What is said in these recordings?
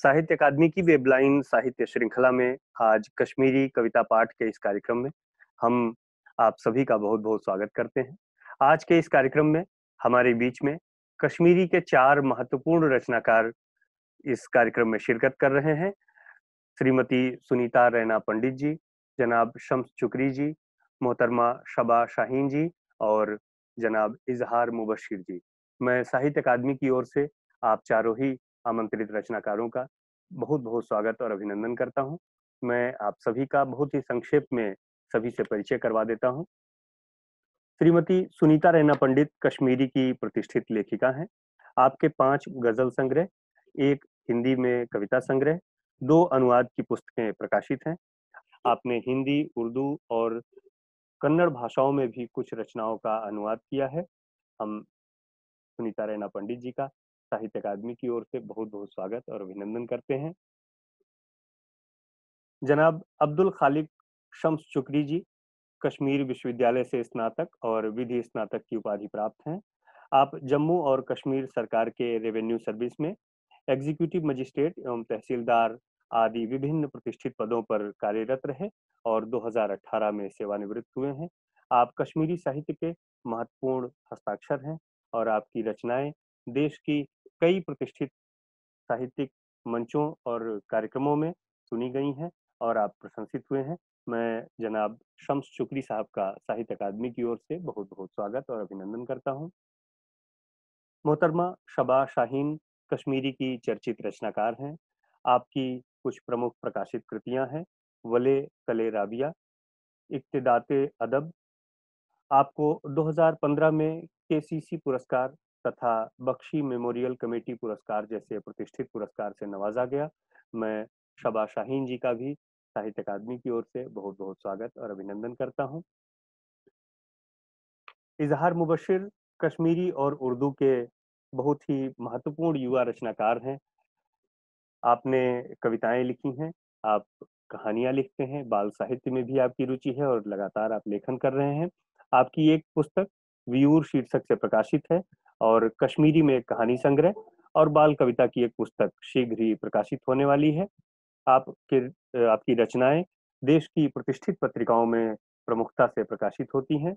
साहित्य अकादमी की वेबलाइन साहित्य श्रृंखला में आज कश्मीरी कविता पाठ के इस कार्यक्रम में हम आप सभी का बहुत बहुत स्वागत करते हैं। आज के इस कार्यक्रम में हमारे बीच में कश्मीरी के 4 महत्वपूर्ण रचनाकार इस कार्यक्रम में शिरकत कर रहे हैं। श्रीमती सुनीता रैना पंडित जी, जनाब शम्स चुकरी जी, मोहतरमा शबा शाहीन जी और जनाब इजहार मुबशिर जी। मैं साहित्य अकादमी की ओर से आप चारों ही आमंत्रित रचनाकारों का बहुत बहुत स्वागत और अभिनंदन करता हूं। मैं आप सभी का बहुत ही संक्षेप में सभी से परिचय करवा देता हूं। श्रीमती सुनीता रैना पंडित कश्मीरी की प्रतिष्ठित लेखिका हैं। आपके 5 गजल संग्रह, 1 हिंदी में कविता संग्रह, 2 अनुवाद की पुस्तकें प्रकाशित हैं। आपने हिंदी, उर्दू और कन्नड़ भाषाओं में भी कुछ रचनाओं का अनुवाद किया है। हम सुनीता रैना पंडित जी का साहित्य अकादमी की ओर से बहुत बहुत स्वागत और अभिनंदन करते हैं। जनाब अब्दुल खालिक शम्स चुकरी जी कश्मीर विश्वविद्यालय से स्नातक और विधि स्नातक की उपाधि प्राप्त हैं। आप जम्मू और कश्मीर सरकार के रेवेन्यू सर्विस में एग्जीक्यूटिव मजिस्ट्रेट एवं तहसीलदार आदि विभिन्न प्रतिष्ठित पदों पर कार्यरत रहे और 2018 में सेवानिवृत्त हुए हैं। आप कश्मीरी साहित्य के महत्वपूर्ण हस्ताक्षर हैं और आपकी रचनाएं देश की कई प्रतिष्ठित साहित्यिक मंचों और कार्यक्रमों में सुनी गई हैं और आप प्रशंसित हुए हैं। मैं जनाब शम्स चुकरी साहब का साहित्य अकादमी की ओर से बहुत बहुत स्वागत और अभिनंदन करता हूं। मोहतरमा शबा शाहीन कश्मीरी की चर्चित रचनाकार हैं। आपकी कुछ प्रमुख प्रकाशित कृतियां हैं: वले कले राबिया, इक्तिदाते अदब। आपको 2015 में केसीसी पुरस्कार तथा बख्शी मेमोरियल कमेटी पुरस्कार जैसे प्रतिष्ठित पुरस्कार से नवाजा गया। मैं शबा शाहीन जी का भी साहित्य अकादमी की ओर से बहुत बहुत स्वागत और अभिनंदन करता हूं। इजहार मुबशिर कश्मीरी और उर्दू के बहुत ही महत्वपूर्ण युवा रचनाकार हैं। आपने कविताएं लिखी हैं, आप कहानियां लिखते हैं, बाल साहित्य में भी आपकी रुचि है और लगातार आप लेखन कर रहे हैं। आपकी एक पुस्तक व्यूर शीर्षक से प्रकाशित है और कश्मीरी में एक कहानी संग्रह और बाल कविता की एक पुस्तक शीघ्र ही प्रकाशित होने वाली है। आपकी रचनाएं देश की प्रतिष्ठित पत्रिकाओं में प्रमुखता से प्रकाशित होती हैं।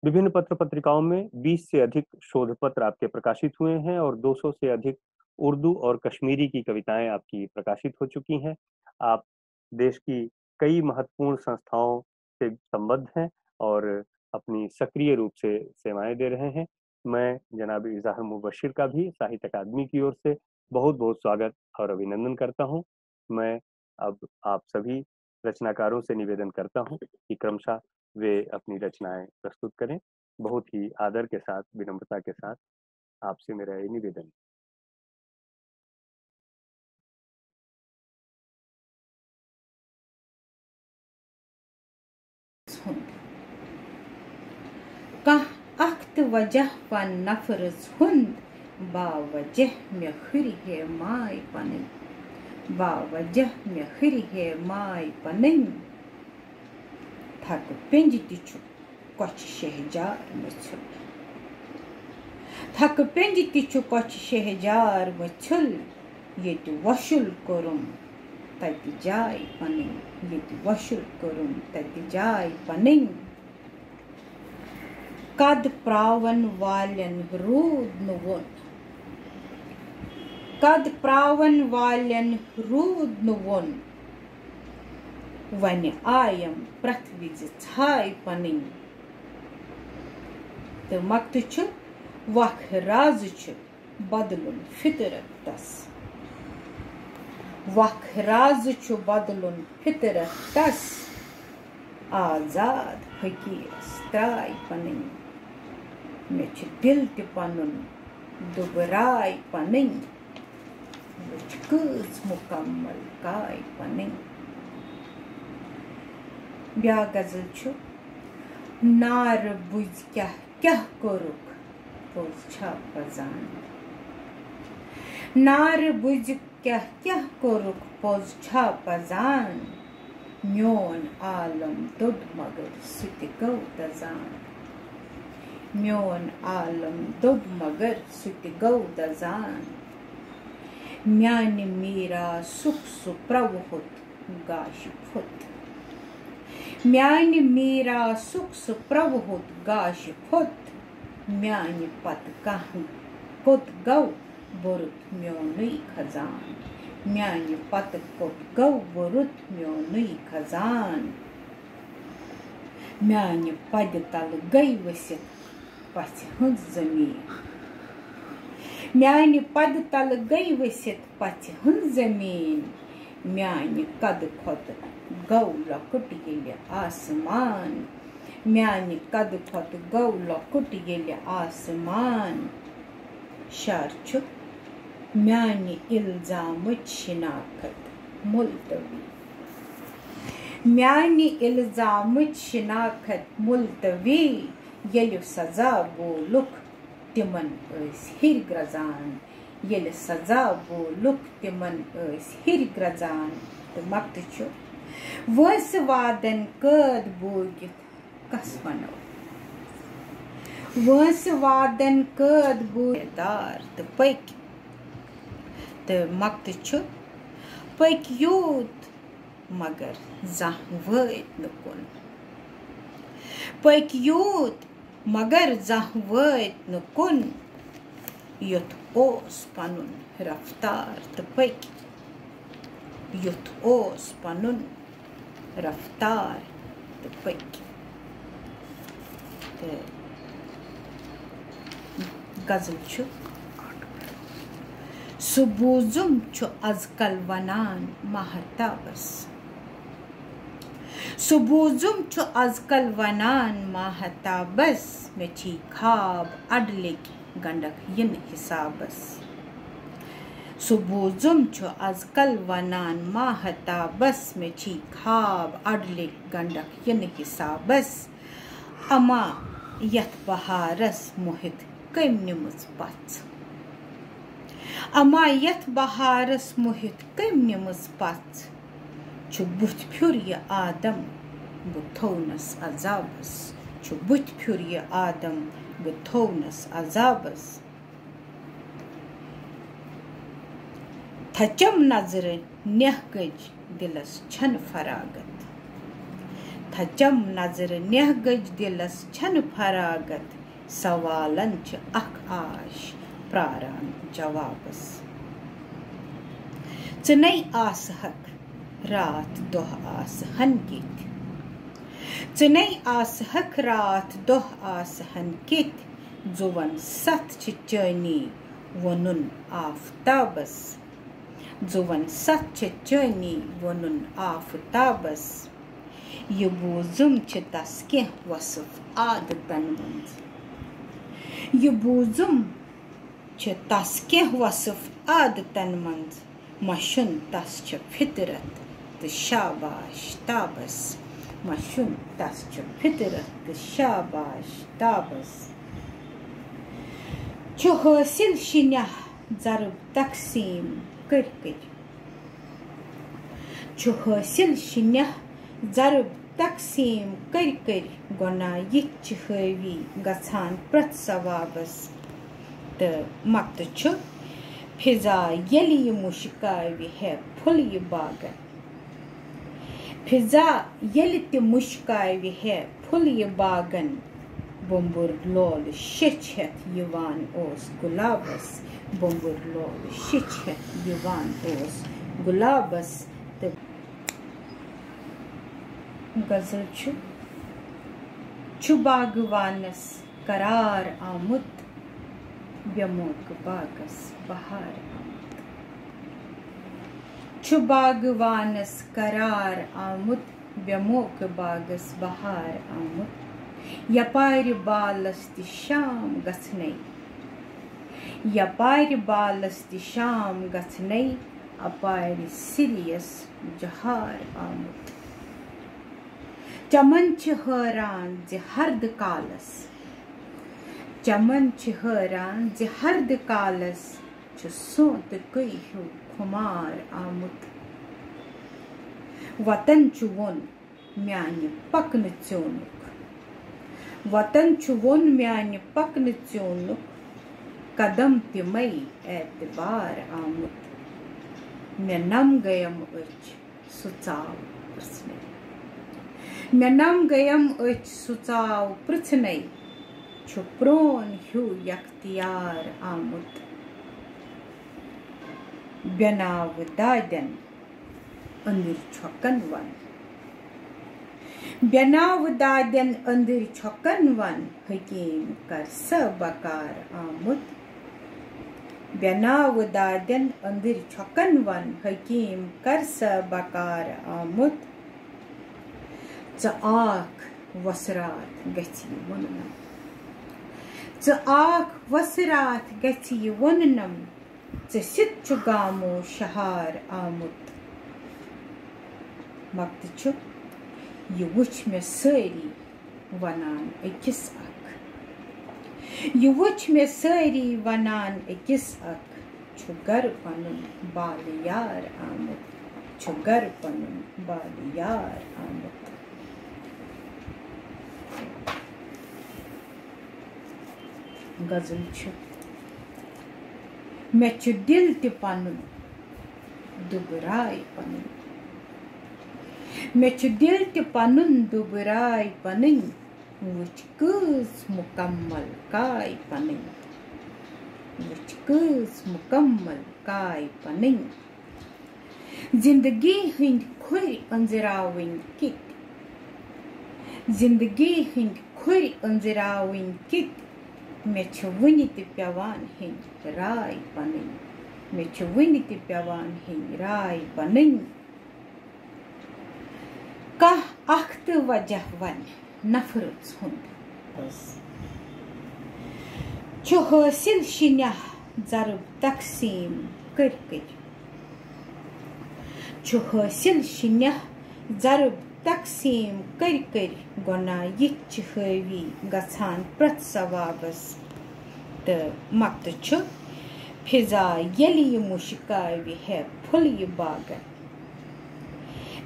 विभिन्न पत्र पत्रिकाओं में 20 से अधिक शोध पत्र आपके प्रकाशित हुए हैं और 200 से अधिक उर्दू और कश्मीरी की कविताएं आपकी प्रकाशित हो चुकी हैं। आप देश की कई महत्वपूर्ण संस्थाओं से संबद्ध हैं और अपनी सक्रिय रूप से सेवाएं दे रहे हैं। मैं जनाब इजहार मुबशिर का भी साहित्य अकादमी की ओर से बहुत बहुत स्वागत और अभिनंदन करता हूं। मैं अब आप सभी रचनाकारों से निवेदन करता हूं कि क्रमशः वे अपनी रचनाएं प्रस्तुत करें। बहुत ही आदर के साथ, विनम्रता के साथ आपसे मेरा ये निवेदन। वजह पन नफरस हुंद बावजह में खिरी है माय पने बावजह में खिरी है माय पने थक पेंज तिचु कच शहजार मछुल थक पेंज तिचु कच शहजार मछुल ये तो वशुल करुम तति जाय पने ये तो वशुल करुम तति जाय पने कद प्रावन वालन रूद नुवन कद प्रावन वालन रूद नुवन वन आयम प्रथविज छाय पनिंग तो मक्तुच वख राजुच बदलुन फितरत तस वख राजुच बदलुन फितरत तस आजाद फकीर स्त्राय पनिंग मे दिल ते पनुन दुबराय पनिंग कस मुकम्मल काय पनिंग। ब्या गजल छु नार बुझ क्या क्या कोरुक पोज छा पजान नार बुझ क्या क्या कोरुक पोज छा पजान म्योन आलम दुद मगर सुति गौ दजान म्योन आलम दुद मगर सुति गौ दजान म्यानि मीरा सुख सु प्रवहुत गाश फुत म्यानि मीरा सुख सु प्रवहुत गाश फुत म्यानि पत कह पुत गौ बुरुत म्योनुई खजान म्यानि पत पुत गौ बुरुत म्योनुई खजान म्यानि पद तल गई वसित पछ हंस जमीन म्यानि पद तल गई वसित पछ हंस जमीन म्यानि कद खोत गौ लकुट गेले आसमान म्यानि कद खोत गौ लकुट गेले आसमान शार छु म्यानि इल्जाम शिनाखत मुल्तवी म्यानि इल्जाम शिनाखत मुल्तवी येलु सजा बोलुक तिमन ऐस हिर ग्रजान येलु सजा बोलुक तिमन ऐस हिर ग्रजान तो मक्त छु वस वादन कद बोगित कस वनो वस वादन कद बोदार तो पैक तो मक्त छु पैक यूत मगर जाह वैत नुकुन पैक यूत मगर जाह वैत नुकुन युत ओस पनुन रफ्तार तो पैक युत ओस पनुन रफ्तार तो पैक तो गजल छु सुबूजुम छु अजकल वनान महताबस सुबूजुम छु अजकल वनान महताबस में छी खाब अडलिक गंडक यन हिसाबस सुबूजुम छु अजकल वनान महताबस में छी खाब अडलिक गंडक यन हिसाबस अमा यथ बहारस मोहित कम निमुज पथ अमा यथ बहारस मोहित कम निमुज पथ छु बुथ फ्युर ये आदम बुथौनस अजाबस छु बुथ फ्युर ये आदम बुथौनस अजाबस थचम नजर नेहगज दिलस छन फरागत थचम नजर नेहगज दिलस छन फरागत सवालन च अख आश प्रारान जवाबस चनई आस हक रात दोह आस हनकित चनई आस हक रात दोह आस हनकित जुवन सत च चनी वनुन आफताबस जुवन सत च चनी वनुन आफताबस ये बोजुम च तस्के वसफ आदतन मंद ये बोजुम च तस्के वसफ आदतन मंद मशुन तस च फितरत त शाबाश ताबस मशुन तस च फितरत त शाबाश ताबस च हासिल शिन्याह जरब तकसीम कर च हासिल शिन्याह जरब तकसीम कर गुना यिच हवी गछान प्रत सवाबस त मक्त छु फिजा यलि ये मुश्कावी है फुल ये बागन फिजा यलि ते मुश्कावी है फुल ये बागन बुम्बुर लोल शिचहत युवान ओस गुलाबस बुम्बुर लोल शिचहत युवान ओस गुलाबस त गजल छु बागवानस करार आमुद व्यमोक बागस बहार आमुद छु बागवानस करार आमुद व्यमोक बागस बहार आमुद यपार बालस ति शाम गछनै यपार बालस ति शाम गछनै अपार सिरियस जहार आमुद चमन च हरान ज हर्द कालस चमन च हरान ज हर्द कालस च सोत कई हु खुमार आमुद वतन च वोन म्यान्य पकन चोनुक वतन च वोन म्यान्य पकन चोनुक कदम तिमई एतबार आमुद मे नम गयम अच सुचाव पृथ्ने मे नम गयम अच सुचाव पृथ्ने छु प्रोन ह्यू यख्तियार आमुत बेनाव दादन अंदर छकन वन बेनाव दादन अंदर छकन वन हकीम कर सबकार आमुत बेनाव दादन अंदर छकन वन हकीम कर सबकार आमुत च आख वसरात गछि वननम च आख वसरात गछि वननम च सित छु गामो शहार आमुत मक्त छु ये वुच मे सारी वनान अकिस अख ये वुच मे सारी वनान अकिस अख छु गर पनुन बाल यार आमुत छु गर पनुन बाल यार आमुत गजल छु मे छु दिल ते पनुन दुबराय पनुन मे छु दिल ते पनुन दुबराय पनुन वुच कस मुकम्मल काय पनुन वुच कस मुकम्मल काय पनुन जिंदगी हिंद खुर अंजराविन कित जिंदगी हिंद खुर अंजराविन कित मे छु वुनि ते पेवान हिंद राय पनुन मे छु वुनि ते पेवान हिंद राय पनुन कह अख्त वजह वन नफरत हुंद छु हासिल शिन्या जरब तकसीम कर छु हासिल शिन्या जरब तकसीम कर गोना यिच हवी गछान प्रत सवाबस त मक्त छु फिजा यली मुश्कावी है फुल ये बागन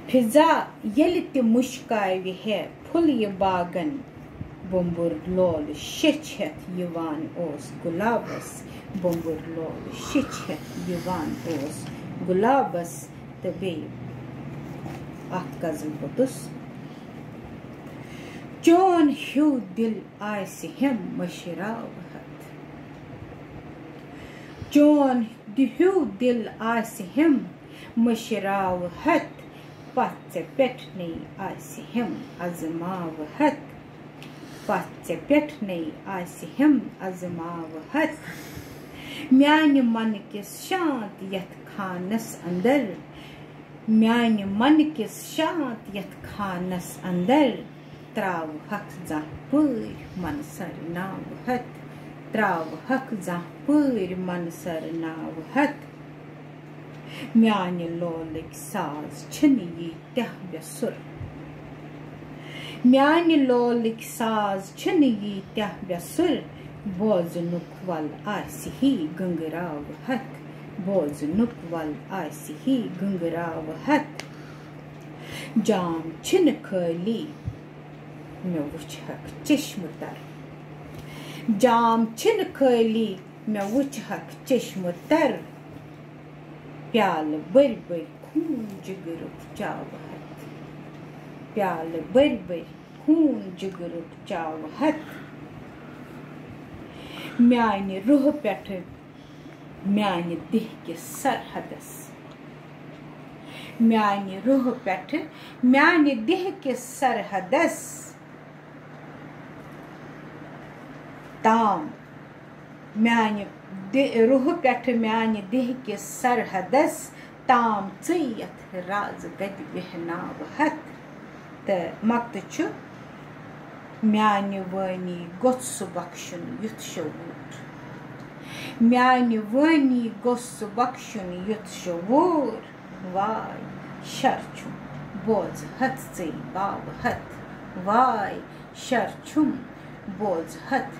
फिजा यली ते मुश्कावी है फुल ये बागन बुम्बुर लोल शिछत यवान ओस गुलाबस बुम्बुर लोल शिछत यवान ओस गुलाबस तबे गजल बतुस चोन ह्यू दिल आयसे हम मशरावहत चोन ह्यू दिल आयसे हम मशरावहत पत्ते पेटने आयसे हम अजमावहत पत्ते पेटने आयसे हम अजमावहत म्यान मन के शांत यथ खानस अंदर म्यान मन के शांत यथ खानस अंदर त्राव हक जा पूर मन सर नावहत त्राव हक जा पूर मन सर नावहत म्यान लोलिक साज छनी तह बेसुर म्यान लोलिक साज छनी तह बेसुर बोज नुकवल आसी ही गंगरावहत बोज नुकवल आसी ही गंगरावहत जाम छिन खली मे वुचहक चश्म तर जाम छिन खली मे वुचहक चश्म तर प्याल बर बर खून जिगर चावहत प्याल बर बर खून जिगर चावहत म्यान रूह पेठ म्यान दिह के सरहदस म्यान रूह पेठ म्यान दिह के सरहदस ताम म्यान रूह पेठ म्यान दिह के सरहदस ताम चयत राज गद बहनावहत त मक्त छु म्यान वानी गोत्स बख्शन युथ शवूर म्यान वानी गोत्स बख्शन युथ शवूर वाय शरचुम बोझ हत से बावहत वाय शरचुम बोझ हत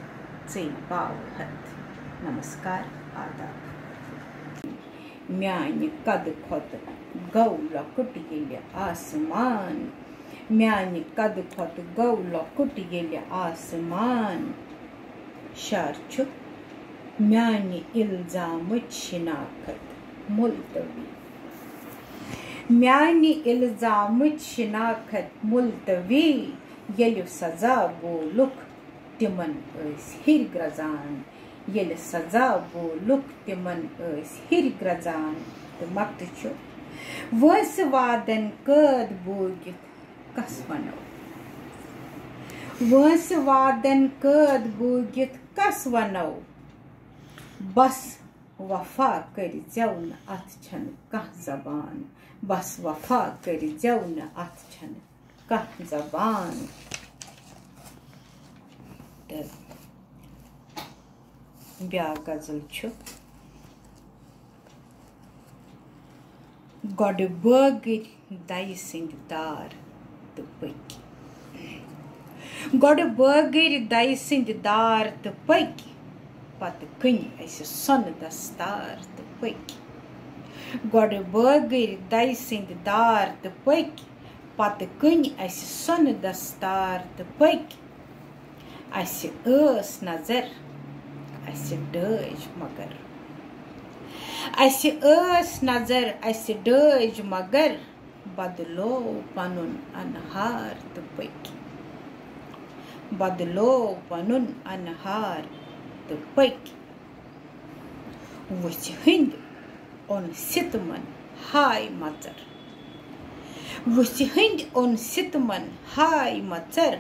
से बावहत। नमस्कार आदाब। म्यान कद खोत गौ लकुट गेले आसमान म्यान कद खोत गौ लकुट गेले आसमान शार छु म्यान इल्जाम शिनाखत मुल्तवी म्यानि इल्जामच शिनाखत मुल्तवी येल्यु सजा बोलुक तिमन हिर ग्रजान येल्य सजा बोलुक तिमन हिर ग्रजान तो मक्त छु वस वादन कद बोगित कस वनो वस वादन कद बोगित कस वनो बस वफा कर जौन अत छन कह जबान बस वफा कर जौन अत छन कह जबान ब्या गजल छु गॉड बगर दाई सिंह दार तो पकी गॉड बगर दाई सिंह दार तो पकी पत कन ऐसे सन दस्तार तो पकी गॉड बगर दाई सिंह दार तो पकी पत कन ऐसे सन दस्तार तो पकी ऐसे ٲس नजर ऐसे डज मगर ऐसे ٲस नजर ऐसे डज मगर बदलो पनुन अनहार तो पकी बदलो पनुन अनहार तो पकी वच हिंद on सितमन हाय मचर वच हिंद on सितमन हाय मचर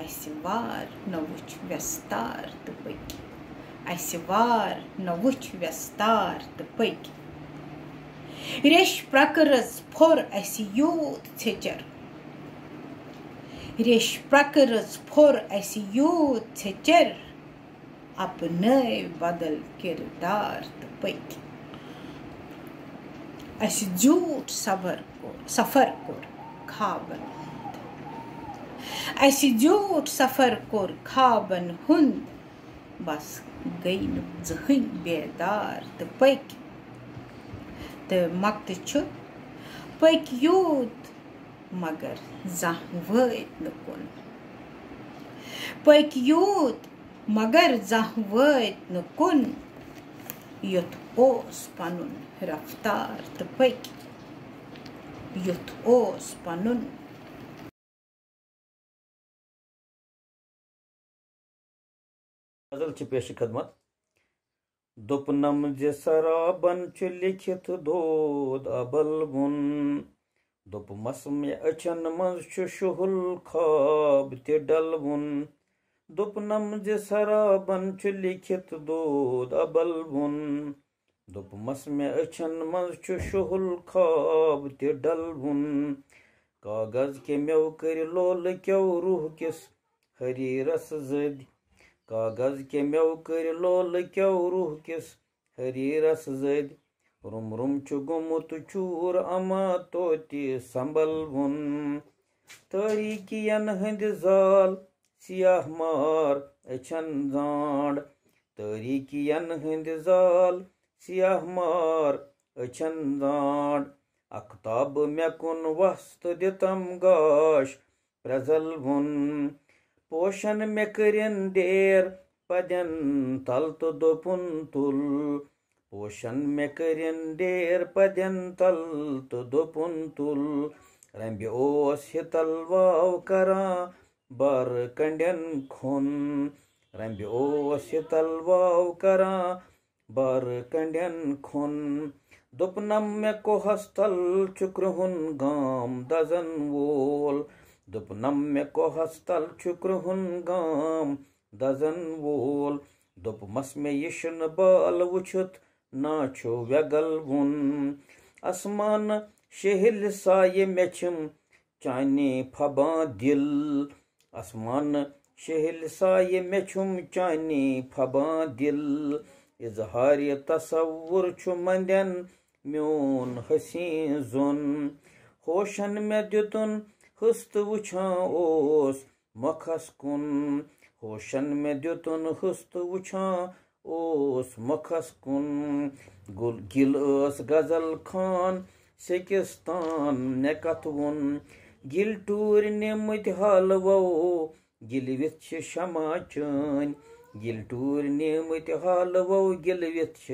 ऐसे वार न वुच व्यस्तार तो पकी ऐसे वार न वुच व्यस्तार तो पकी रेश प्रकरज फोर ऐसे यूत छेचर रेश प्रकरज फोर ऐसे यूत छेचर अपने बदल किरदार तो पकी ऐसे झूठ सफर को खाबन ऐसे झूठ सफर कोर खाबन हुंद बस गई न जहन बेदार तो पकी तो मक्त छु पकी यूत मगर जह वत न कुन पकी यूत मगर जह वत न कुन युत ओस पनुन रफ्तार तो पकी युत ओस पनुन गजल पेश खदमत दोपनम जे सराबन च लिखित दोद अबल बुन दोपमस में अचन मज च शुहुल खाब ते डलबुन दोपनम जे सराबन च लिखित दोद अबल बुन दोपमस में अचन मज च शुहुल खाब ते डलबुन कागज के मेव कर लोल क्यों रूह किस हरी रस जद कागज के मेव कर लोल क्यों रूह किस हरी रस जद रुम रुम च गुमुत चूर अमा तोति संबल बुन तारीकियन हंद जाल सियाह मार अछन जांड तारीकियन हंद जाल सियाह मार अछन जांड अख्ताब मे कुन वस्त दितम गाश प्रजल बुन पोशन में करिन देर पदन तल तो दोपुन तुल पोशन में करिन देर पदन तल तो दोपुन तुल रंबि ओस हितल वाव करा बर कंडन खुन रंबि ओस हितल वाव करा बर कंडन खुन दोपनम में को हस्तल चुक्रहुन गाम दजन वोल दोपनम में को हस्तल चुक्रहुन गाम दजन वोल दोपमस में यशन बाल वुछत नाचो व्यगल बुन आसमान शहिल साये मेछम चाने फबा दिल आसमान शहिल साये मेछम चाने फबा दिल इजहार तसव्वुर छु मंदन म्योन हसी जुन होशन में दितुन हस्त वुछा ओस मखस कुन होशन में दितुन हस्त वुछा ओस मखस कुन गिल गजल खान सेकिस्तान ने कथवुन गिल टूर निमत हालवो गिल विच शमा चन गिल टूर निमत हालवो गिल विच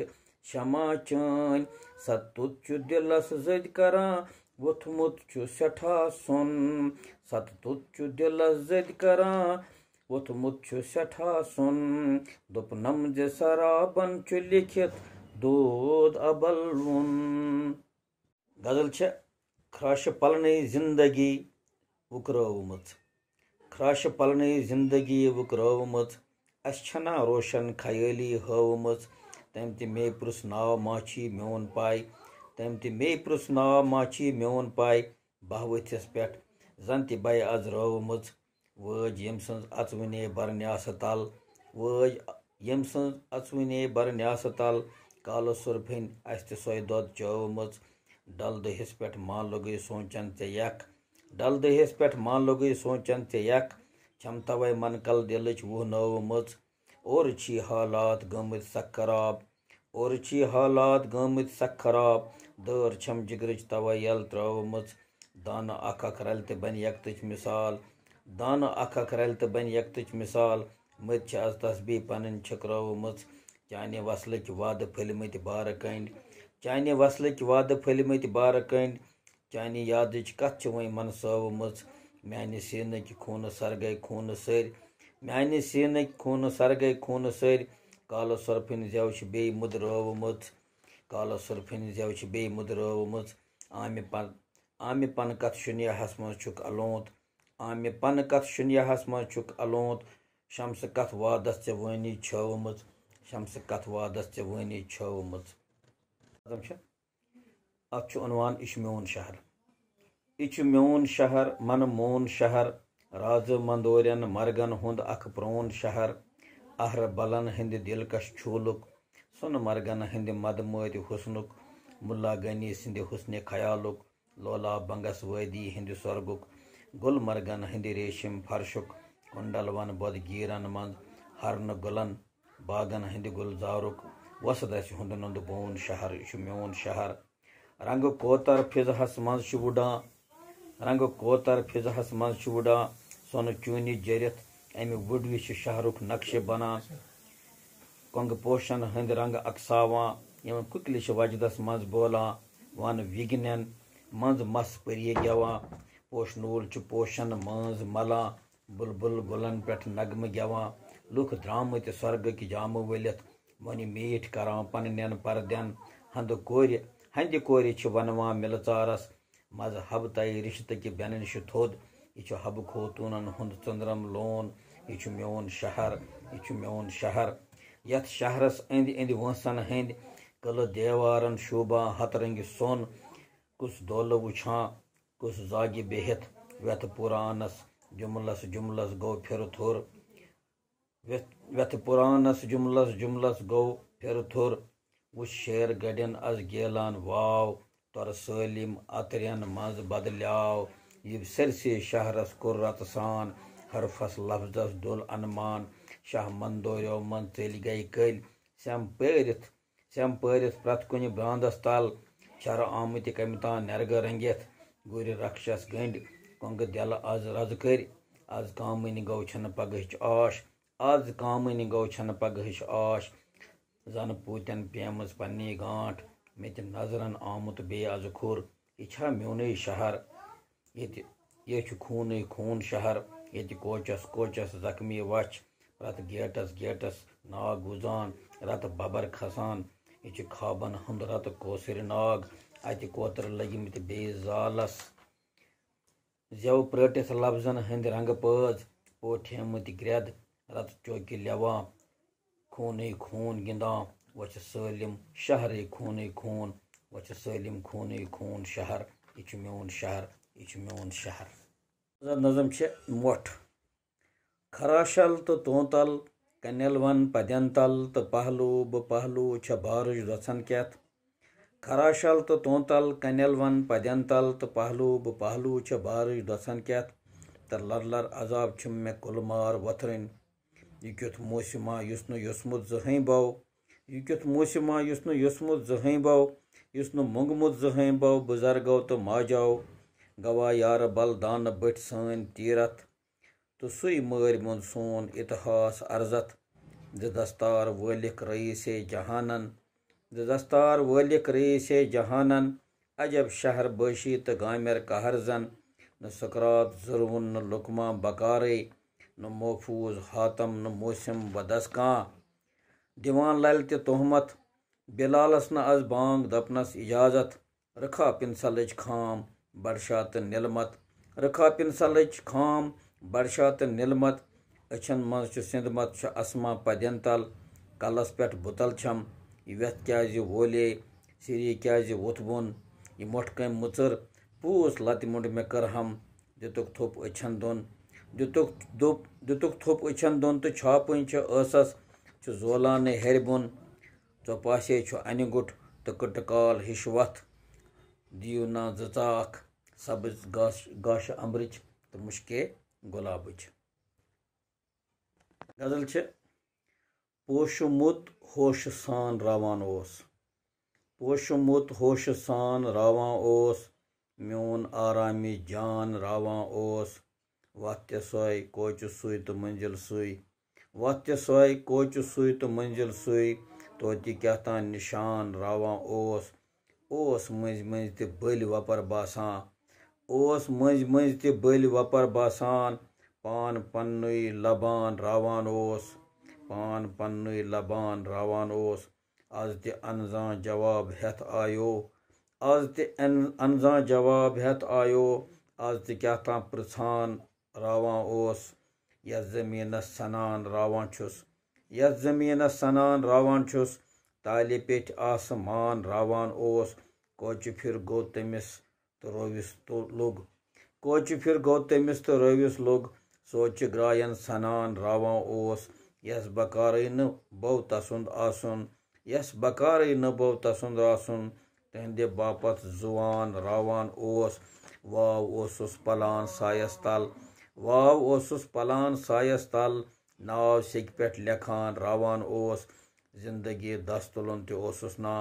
शमा चन सतुत दिलस जद करा वोथमुत छु सेठा सुन सततुत छु दिलस जद करां वोथमुत छु सेठा सुन दोपनम जे शराबन छु लिखित दूध अबल वुन। गजल छ खराश पलने जिंदगी वुकरवमत खराश पलने जिंदगी वुकरवमत अस छना रोशन खयाली हवमत तम ते मे पुरुष नाव माछी म्योन पाय तम ते मे पुरुष नाव माछी म्योन पाय बहवथिस पेट जन ते बाय आज रवमत वज यम सन्ज अचवने बरन्यास तल वज यम सन्ज अचवने बरन्यास तल कालो सुरफिन अस ते सोय दोद चवमत डल दहिस पेट मान लोगे सोचन ते यक डल दहिस पेट मान लोगे सोचन ते यक छम तवै मन कल दिलच वो नवमत और छी हालात गमत सख खराब और छी हालात गमत सख खराब दर छम जिगरच तवै यल त्रवमत दान अख अख रल ते बन यक्तच मिसाल दान अख अख रल ते बन यक्तच मिसाल मत छ आज तस्बी पनन छकरवमत चाने वसलच वाद फलमत बार कंड चाने वसलच वाद फलमत बार कंड चाने यादच कथ छ वै मन सवमत म्याने सीनक खून सर गए खून सर म्याने सीनक खून सर गए खून सर कालो सरफिन जेव छ बे मुदरवमत कालो सरफिन जेव छ बे मुदरवमत आमे पन कथ शुनियाहस मज छुक अलोत आमे पन कथ शुनियाहस मज छुक अलोत शम्स कथ वादस चे वनी छवमत शम्स कथ वादस चे वनी छवमत अत उनवान इश म्योन शहर इच म्योन शहर मन मोन शहर राज मंदोरन मरगन हुंद अख प्रोन शहर अहर बलन हिंद दिलकश छूलुक सुन मरगन हिंद मदमत हुस्नुक मुल्ला गनी सिंध हुस्न ख्यालुक लोला बंगस वदी हिंद स्वर्गुक गुल मरगन हिंद रेशम फर्शुक कुंडलवन बदगीरन मंद हरन गुलन बागन हिंद गुलजारुक वसदस हुंद नंद बोन शहर इश म्योन शहर रंग कोतर फिजहस मंज वुडा रंग कोतर फिजहस मंज वुडा सोन चूनी जरित अमि वुडविश शहरुक नक्श बनान कंग पोशन हंद रंग अक्सावा यम कुकलिश वजदस मंज बोला वन विगनन मंज मस परिये गवा पोशनूल च पोशन मंज मला बुलबुल गुलन पेठ नगम गवा लुख द्रामत स्वर्ग की जाम वलित वनि मीठ करां पन्न परदन हंद कोरि छ वनवा मिलचारस मज हब तय रिश्त की बेनन श थोद यह हब खोतूनन हुंद चंद्रम लोन यह म्योन शहर यथ शहरस अंद अंद वंसन हंद कल देवारन शोभा हतरंग सोन कुस दौल वुछा कुस जागे बेहत व्यथ पुरानस जुमलस गो फिर थुर व्यथ पुरानस जुमलस गो फिर थुर वो शेर गड़न अज गेलान वाव तर सलिम अतरन मज बदल्याव ये सरसे शहरस कुर्रत सान हरफस लफ्जस दुल अनमान शाह मंदोरो मन चल गई कल सम परित प्रत कुन ब्रांदस तल शर आमत कमिता नरग रंगित गुर रक्षस गंड कंग दिल आज रज कर आज कामन गो छन पगहच आश आज कामन गो छन पगहच आश जन पूतन पेमज पन्नी गांठ मत नजरन आमुत बे आज खुर यह म्योन शहर ये खून खून शहर ये कोचस जख्मी वच रत गेटस नाग गुजान रत बबर खसान यह खाबन हंद रत कोसर नाग अत कोतर लगिमत बे जालस जेव प्रटिस लफ्जन हंद रंग पज पोठेमत ग्रेद रत चौकी लेवा खून खून गिंदा वच सलिम शहर खून वच सलिम खून शहर यह म्योन शहर नजम मोठ खराशल तो तोतल कन्यल वन पद्यंतल तो पहलू ब पहलू छ बारुज रसन कैत खराशल तो तोतल कन्यल वन पद्यंतल तो पहलू ब पहलू छ बारुज रसन कैत तर लर अजाब छुम मे कुलमार वथरन यह क्युत मौसमा युस नु युसमुत जहई बो यह क्युत मौसमा युस नु युसमुत जहई बो युस नु मंगमुत जहई बो बुजुर्गो तो माजाओ गवा यार बलदान बट सन तीरथ तो सुई मर मुंद सोन इतिहास अर्जत दस्तार वलिक रईस जहानन अजब शहर बशी तो गामिर कहरजन न सकरात जरवन न लुकमा बकारे न महफूज हातम न मौसम बदस दिवान लल ते तोहमत बिलालस न अज बांग दपनस इजाजत रखा पिनसलच खाम बड़शात नीलमत रखा पिनसलच खाम बड़शात नीलमत अछन मज सिंधमत असमा पदन तल कलस पे बुतल छम यह व्यथ क्या वोले सिरी क्या वोथ बोन यह मोट कम मुचर पूस लत मुंड मे कर हम दितुक थोप अछन दोन दितुक थोप अछन दोन तो छापन ऐसस जोलान हेर बोन चौपासे अन गुट तो कटकाल हिश वथ दियो ना जचाख सब्ज गाश अम्बरच तो मुश्के गुलाबच। गजल पोशमुत होश सान रावान ओस पोशमुत होश सान रावान ओस म्योन आरामी जान रावान ओस वत्य सोय कोच सुई तो मंजिल सुई वत्य सोय कोच सुई तो मंजिल सुई तोति क्या निशान रावान ओस मज मज ते बल वपर बासान ओस मज मज ते बल वपर बासान पान पन्नुई लबान रावान ओस पान पन्नुई लबान रावान ओस आज ते अनजा जवाब हेत आयो आज ते अनजा जवाब हेत आयो आज ते क्या पृछान रावान ओस यस जमीन सनान रावान छुस यस जमीन सनान रावान छुस ताले पेट आसमान रावान ओस कोच फिर गो तमिस तो रोविस तो लोग कोच फिर गो तमिस तो रोविस लोग सोच ग्रायन सनान रावान ओस यस बकार न बो तसुंद आसुन यस बकार न बो तसुंद आसुन तहदे बापत जुवान रावान ओस वाव ओसुस पलान सायस तल वाव ओसुस पलान सायस तल नाव सिक पेट लेखान रावान ओस जिंदगी दस तुलन ते ओसुस ना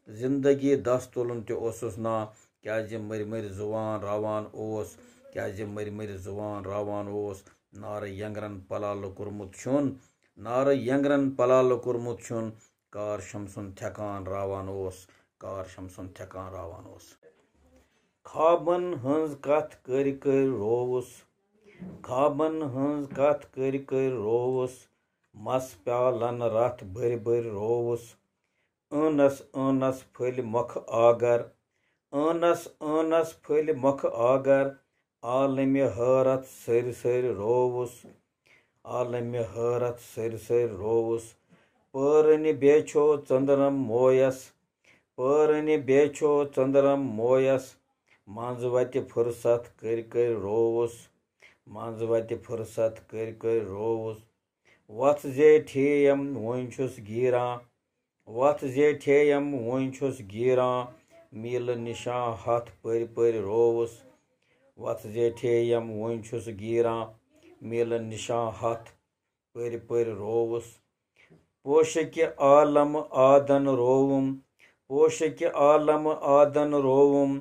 जिंदगी दस तुलन ते ओसुस ना क्या मर मर जुवान रावान ओस क्या मर मर जुवान रावान ओस नार यंगरन पलाल कुर्मुत छुन नार यंगरन पलाल कुर्मुत छुन कार शमसुन ठेकान रावान ओस कार शमसुन ठेकान रावान ओस खाबन हंज कथ कर रोवुस खाबन हंज कथ कर रोवुस मस प्यालन रथ भर भर रोवुस अनस अनस फल मख आगर अनस अनस फल मख आगर आलम हरत सर सर रोवुस आलम हरत सर सर रोवुस परन बेछो चंद्रम मोयस परन बेछो चंद्रम मोयस मंजवत फुर्सत कर रोवुस मंजवत फुर्सत कर रोवुस वथ जेठेयम वन छुस गिरा वथ जेठेयम वन छुस गिरा मील निशा हथ पर पर रोवुस वथ जेठेयम वन छुस गिरा मील निशा हथ पर पर रोवुस पोशक आलम आदन रोवुम पोशक आलम आदन रोवुम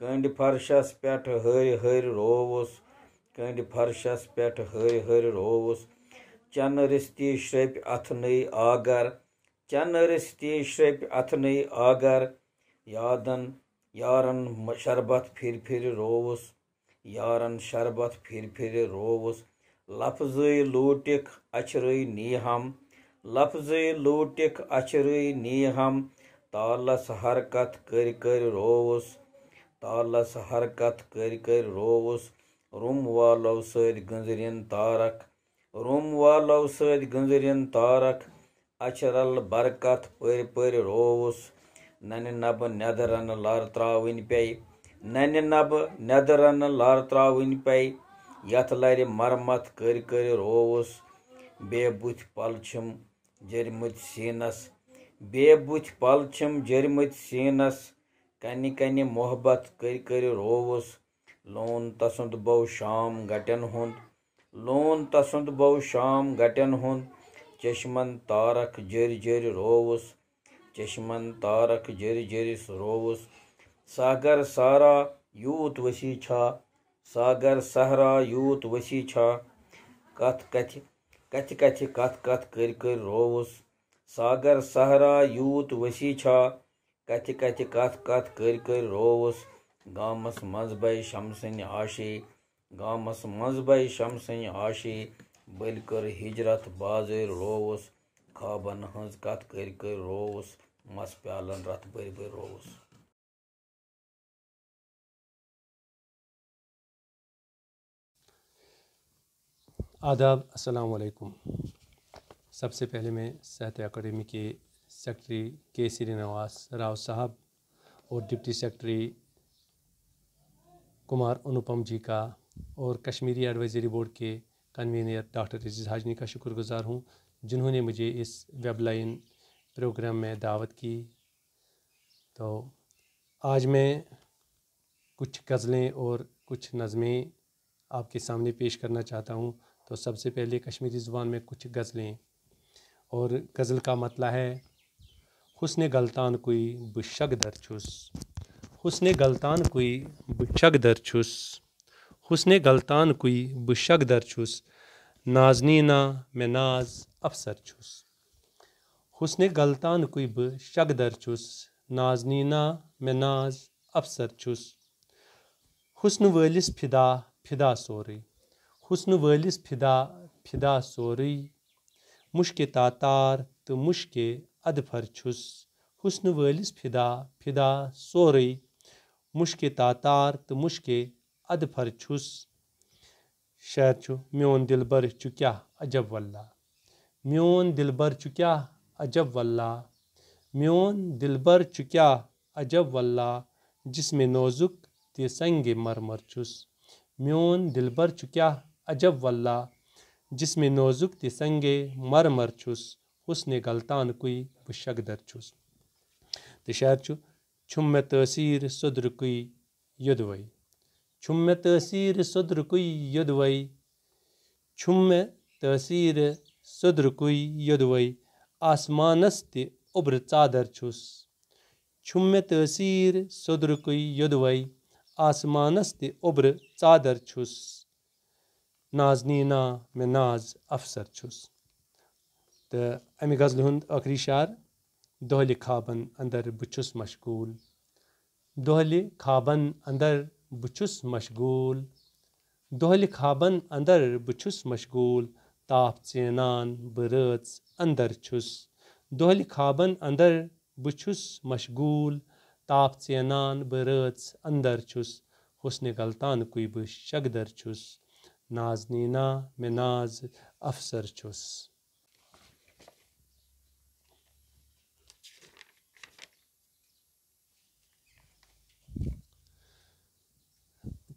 कंड फर्शस पेट हर हर रोवुस कंड फर्शस पेट हर हर रोवुस चन रिश्ती श्रप अथनई आगर चन रिश्ती श्रप अथनई आगर यादन यारन शरबत फिर रोवुस यारन शरबत फिर रोवुस लफ्ज़ लूटिक अचरई नीहम लफ्ज़ लूटिक अचरई नीहम तालस हरकत कर रोवुस तालस हरकत कर रोवुस रुम वालो सद गंजरिन तारक रुम वालो सद गंजरिन तारक अचरल बरकत पर रोवुस नन नब नदरन लार त्रावन पे नन नब नदरन लार त्रावन पे यथ लर मरमत कर रोवुस बेबुथ पलछम जरमुत सीनस बेबुथ पलछम जरमुत सीनस कनि कनि मोहब्बत कर रोवुस लोन तसुंद बो शाम गटन हुंद लोन तसुंद बो शाम गटन हुंद चश्मन तारक जर जर रोवुस चश्मन तारक जर जर रोवुस सागर सारा यूत वसी छा सागर सहरा यूत वसी छा कथ कथ कथ कथ कथ कथ कर रोवुस सागर सहरा यूत वसी छा कथ कथ कथ कथ कर कर रोवस गामस मज बै शमसन आशी गामस मज बै शमसन आशी बल कर हिजरत बाजर रोवस खाबन हज कथ कर रोवस मस प्यालन रथ बर बर रोवस। आदाब, अस्सलाम वालेकुम। सबसे पहले मैं साहित्य अकादमी के सेक्रेटरी के श्रीनिवास राव साहब और डिप्टी सेक्रेटरी कुमार अनुपम जी का और कश्मीरी एडवाइजरी बोर्ड के कन्वीनर डॉक्टर अजीज़ हाजनी का शुक्रगुजार हूँ, जिन्होंने मुझे इस वेबलाइन प्रोग्राम में दावत की। तो आज मैं कुछ गज़लें और कुछ नज़में आपके सामने पेश करना चाहता हूँ। तो सबसे पहले कश्मीरी ज़ुबान में कुछ गज़लें, और गज़ल का मतलब है हुस्न गलतान कोई बुशक दर छुस, हुस्न गलतान कोई बुशक दर छुस, हुस्न गलतान कोई बुशक दर छुस, नाज़नीना में नाज अफसर छुस, हुस्न गलतान कोई बुशक दर छुस, नाज़नीना में नाज अफसर छुस, हुस्न वालिस फिदा फिदा सोरे, हुस्न वालिस फिदा फिदा सोरे, मुश्के तातार तो मुश्के अदफर छुस, हुस्न वालिस फिदा फिदा सोरे, मुश्के तातार तो मुश्के अदफर छुस। शायर छु म्योन दिलबर छु क्या अजब वल्ला, म्योन दिलबर छु क्या अजब वल्ला, म्योन दिलबर छु क्या अजब वल्ला, जिसमें नोजुक ते संगे मरमर छुस, म्योन दिलबर छु क्या अजब वल्ला, जिसमें नोजुक ते संगे मरमर छुस, हुस्न गलतान कोई बुशक दर छुस। तो शायर छु छुम में तसीर सुद्र कोई युदवई, छुम में तसीर सुद्र कोई युदवई, छुम में तसीर सुद्र कोई युदवई, आसमानस ते उब्र चादर छुस, छुम में तसीर सुद्र कोई युदवई, आसमानस ते उब्र चादर छुस, नाज़नीना में नाज अफसर छुस। तो अमि गज़ल हुंद आखिरी शार, दोहले खाबन अंदर बुछुस मशगूल, दोहले खाबन अंदर बुछुस मशगूल, दोहले खाबन अंदर बुछुस मशगूल, ताप चेनान बरच अंदर छुस, दोहले खाबन अंदर बुछुस मशगूल, ताप चेनान बरच अंदर छुस, हुस्न गलतान कोई बुशक दर छुस, नाज़नीना में नाज अफसर छुस।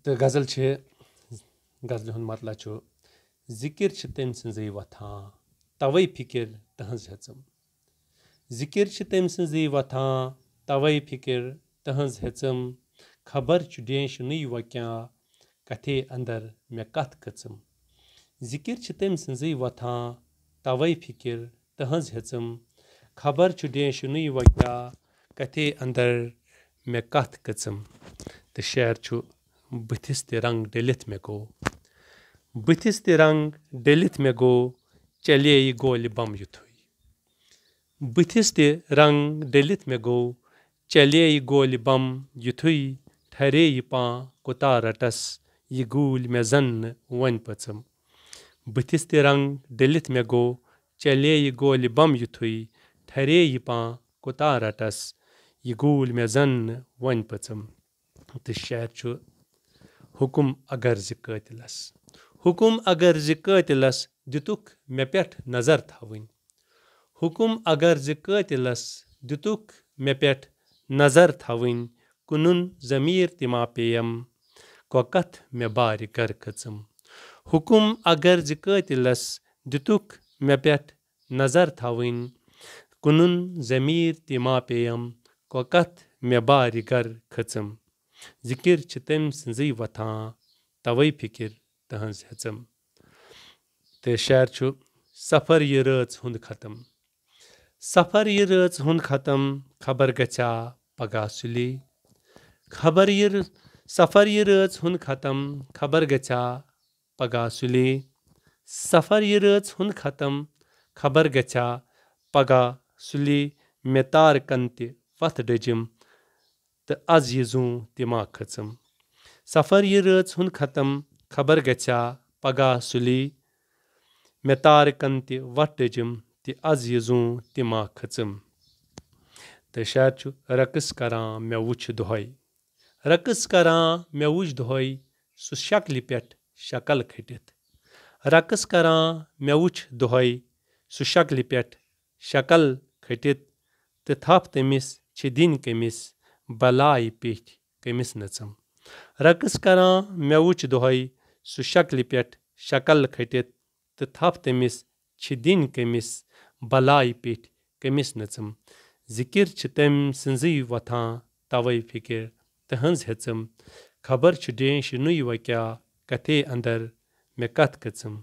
तो गज़ल छे, गज़ल हुंद मतलब छु जिकिर छ तम सन्जै वथां तवै फिकिर तहंज हेचम, जिकिर छ तम सन्जै वथां तवै फिकिर तहंज हेचम, खबर छु डेश नुई वक्या कथे अंदर में कथ कचम, जिकिर छ तम सन्जै वथां तवै फिकिर तहंज हेचम, खबर छु डेश नुई वक्या कथे अंदर में कथ कचम। तो शायर छु बुथिस ते रंग डलित में गो, बुथिस ते रंग डलित में गो चले गोल बम युथुई, बुथिस ते रंग डलित में गो चले गोल बम युथुई, ठहरे पा कुता रटस ये गूल में जन वन पचम, बुथिस ते रंग डलित में गो चले गोल बम युथुई, ठहरे पा कुता रटस ये गूल में जन वन पचम। तो शायर छु हुकुम अगर ज कातिलस, हुकुम अगर ज कातिलस दितुक मे पेठ नजर थवनी, हुकुम अगर ज कातिलस दितुक मे पेठ नजर थवनी, कुनुन जमीर तिमा पेयम कोकथ मे बार कर खचम, हुकुम अगर ज कातिलस दितुक मे पेठ नजर थवनी, कुनुन जमीर तिमा पेयम कोकथ मे बार कर खचम, जिकिर छ तम सन्जै वथां तवै फिकिर तहंज हेचम। तो शायर छु सफर ये रच हुंद खत्म, सफर ये रच हुंद खत्म, खबर गचा पगा सुली, खबर ये सफर ये रच हुंद खत्म, खबर गचा पगा सुली, सफर ये रच हुंद खत्म, खबर गचा पगा सुली, मे तार कंते वथ डजम तो आज यह जू तिमा खचम सफर यह रच हुन खत्म खबर गछा पगह सुली मे तारकन त वथ डजम तो आज यह जू तिमा खचम तो शायद रकस करान मे वुछ दोहै रकस करान मे वुछ दोहै सु शक्ल पे शक्ल खटित रकस करान मे वुछ दोहै सु शक्ल पे शक्ल खटित तो थप तमिस छ दिन कमिस बलाय पेठ कमिस नचम रकस करान मे वुछ दोहै सु शक्ल पे शक्ल खटित तो थप तमिस छ दिन कमिस बलाय पेठ कमिस नचम जिकिर छ तम सन्जी वथान तवै फिक्र तहंज हेचम खबर छ डेश नुय व क्या कथे अंदर मे कथ कचम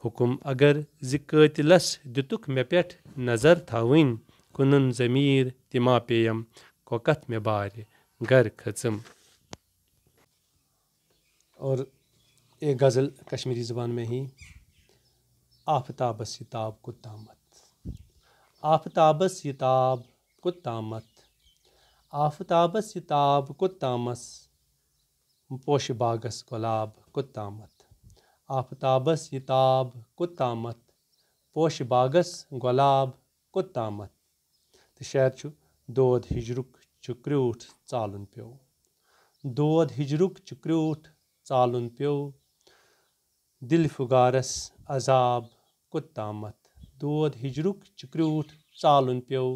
हुकुम अगर जिकतिलस दितुक मे पेठ नजर थावन कुनन जमीर तिमा पेयम कोकथ में बार घर खचम। और एक गज़ल कश्मीरी ज़बान में ही आफताबस यताब कुत्तामत आफताबस यताब कुत्तामत आफताबस यताब कुत्तामस पोश बागस गुलाब कुत्तामत आफताबस यताब कुत्तामत पोश बागस गुलाब कुत्तामत तो शायद दोद हिजरुक चुक्रूठ चालन प्यो दोद हिजरुक चुक्रूठ चालन प्यो दिल फुगारस अजाब कुत्तामत दोद हिजरुक चुक्रूठ चालन प्यो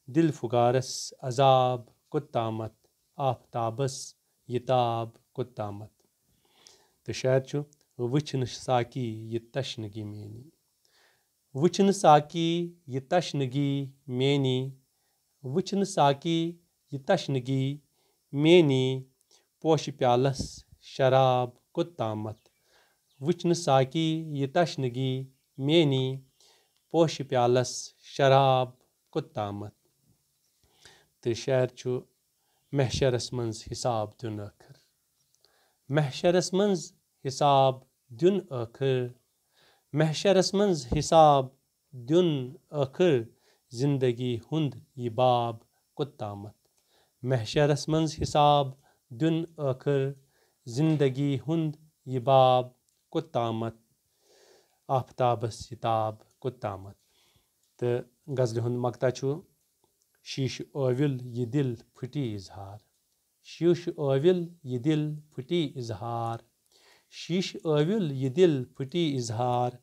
दिल फुगारस अजाब कुत्तामत आफताबस यताब कुत्तामत तो शायद वुचन साकी ये तशनगी मेनी वुचन साकी ये तशनगी मेनी वुचन साकी ये तशनगी मेनी पोश प्यालस शराब कुत्तामत वुचन साकी ये तशनगी मेनी पोश प्यालस शराब कुत्तामत तो शायर महशरस मंज हिसाब दिन आखिर महशरस मंज हिसाब दिन आखिर महशरस मंज हिसाब दिन आखिर जिंदगी हुंद ये बाब कुत्तामत महशरस मंज हिसाब दिन आखिर जिंदगी हुंद ये बाब कुत्तामत आफताबस यताब कुत्तामत तो गज़ल हुंद मकता शीश ओविल ये दिल फटी इजहार शीश ओविल ये दिल फटी इजहार शीश ओविल ये दिल फटी इजहार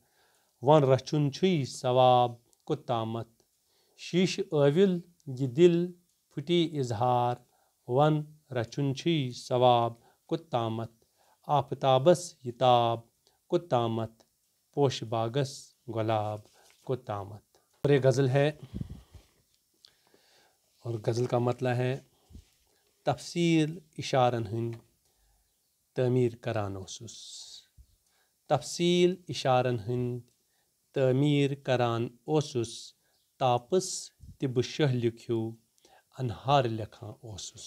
वन रचुन छुई सवाब कुत्तामत शीश ओविल ये दिल फटी इजहार वन रचुन छुई सवाब कुत्तामत आफताबस यताब कुत्तामत पोश बागस गुलाब कुत्तामत। और ये गज़ल है और गज़ल का मतलब है तफसील इशारन हंद तमीर करान ओसुस तफसील इशारन हंद तमीर करान ओसुस तापस तिब शह लिख्यू अनहार लेखा ओसुस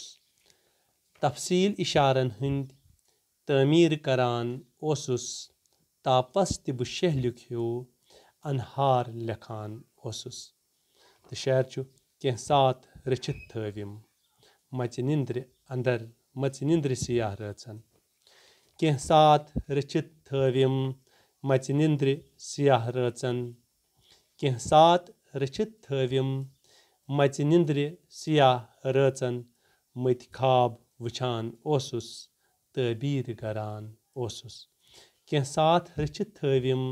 तफसील इशारन हंद तमीर करान ओसुस तापस तिब शह लिख्यू अनहार लेखान ओसुस तो शायद कह साथ रचित थविम मच निंद्र अंदर मच निंद्र सियाह रचन कह साथ रचित थविम मच निंद्र सियाह रचन कह साथ रचित थविम मच निंद्र सियाह रचन मत खाब वुछान ओसुस तबीर करान ओसुस कह साथ रचित थविम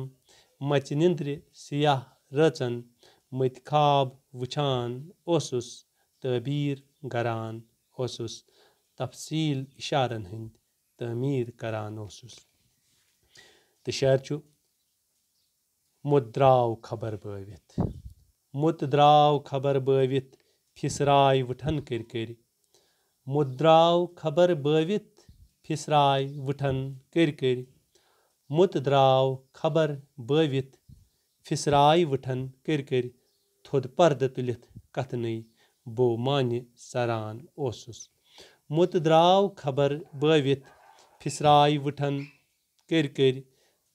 मच निंद्र सियाह रचन मत खाब वुछान ओसुस तबीर गरान ओसुस तफसील इशारन हंद तमीर करान ओसुस तो शायर मुत द्राव खबर बवित मुत द्राव खबर बवित फिसराय वुठन कर मुत द्राव खबर बवित फिसराय वुठन कर मुत द्राव खबर बवित फिसराय वुठन कर थोद पर्द तुलित कथनई बो मान्य सरान ओसुस मुत द्राव खबर बवित फिसराय वुठन कर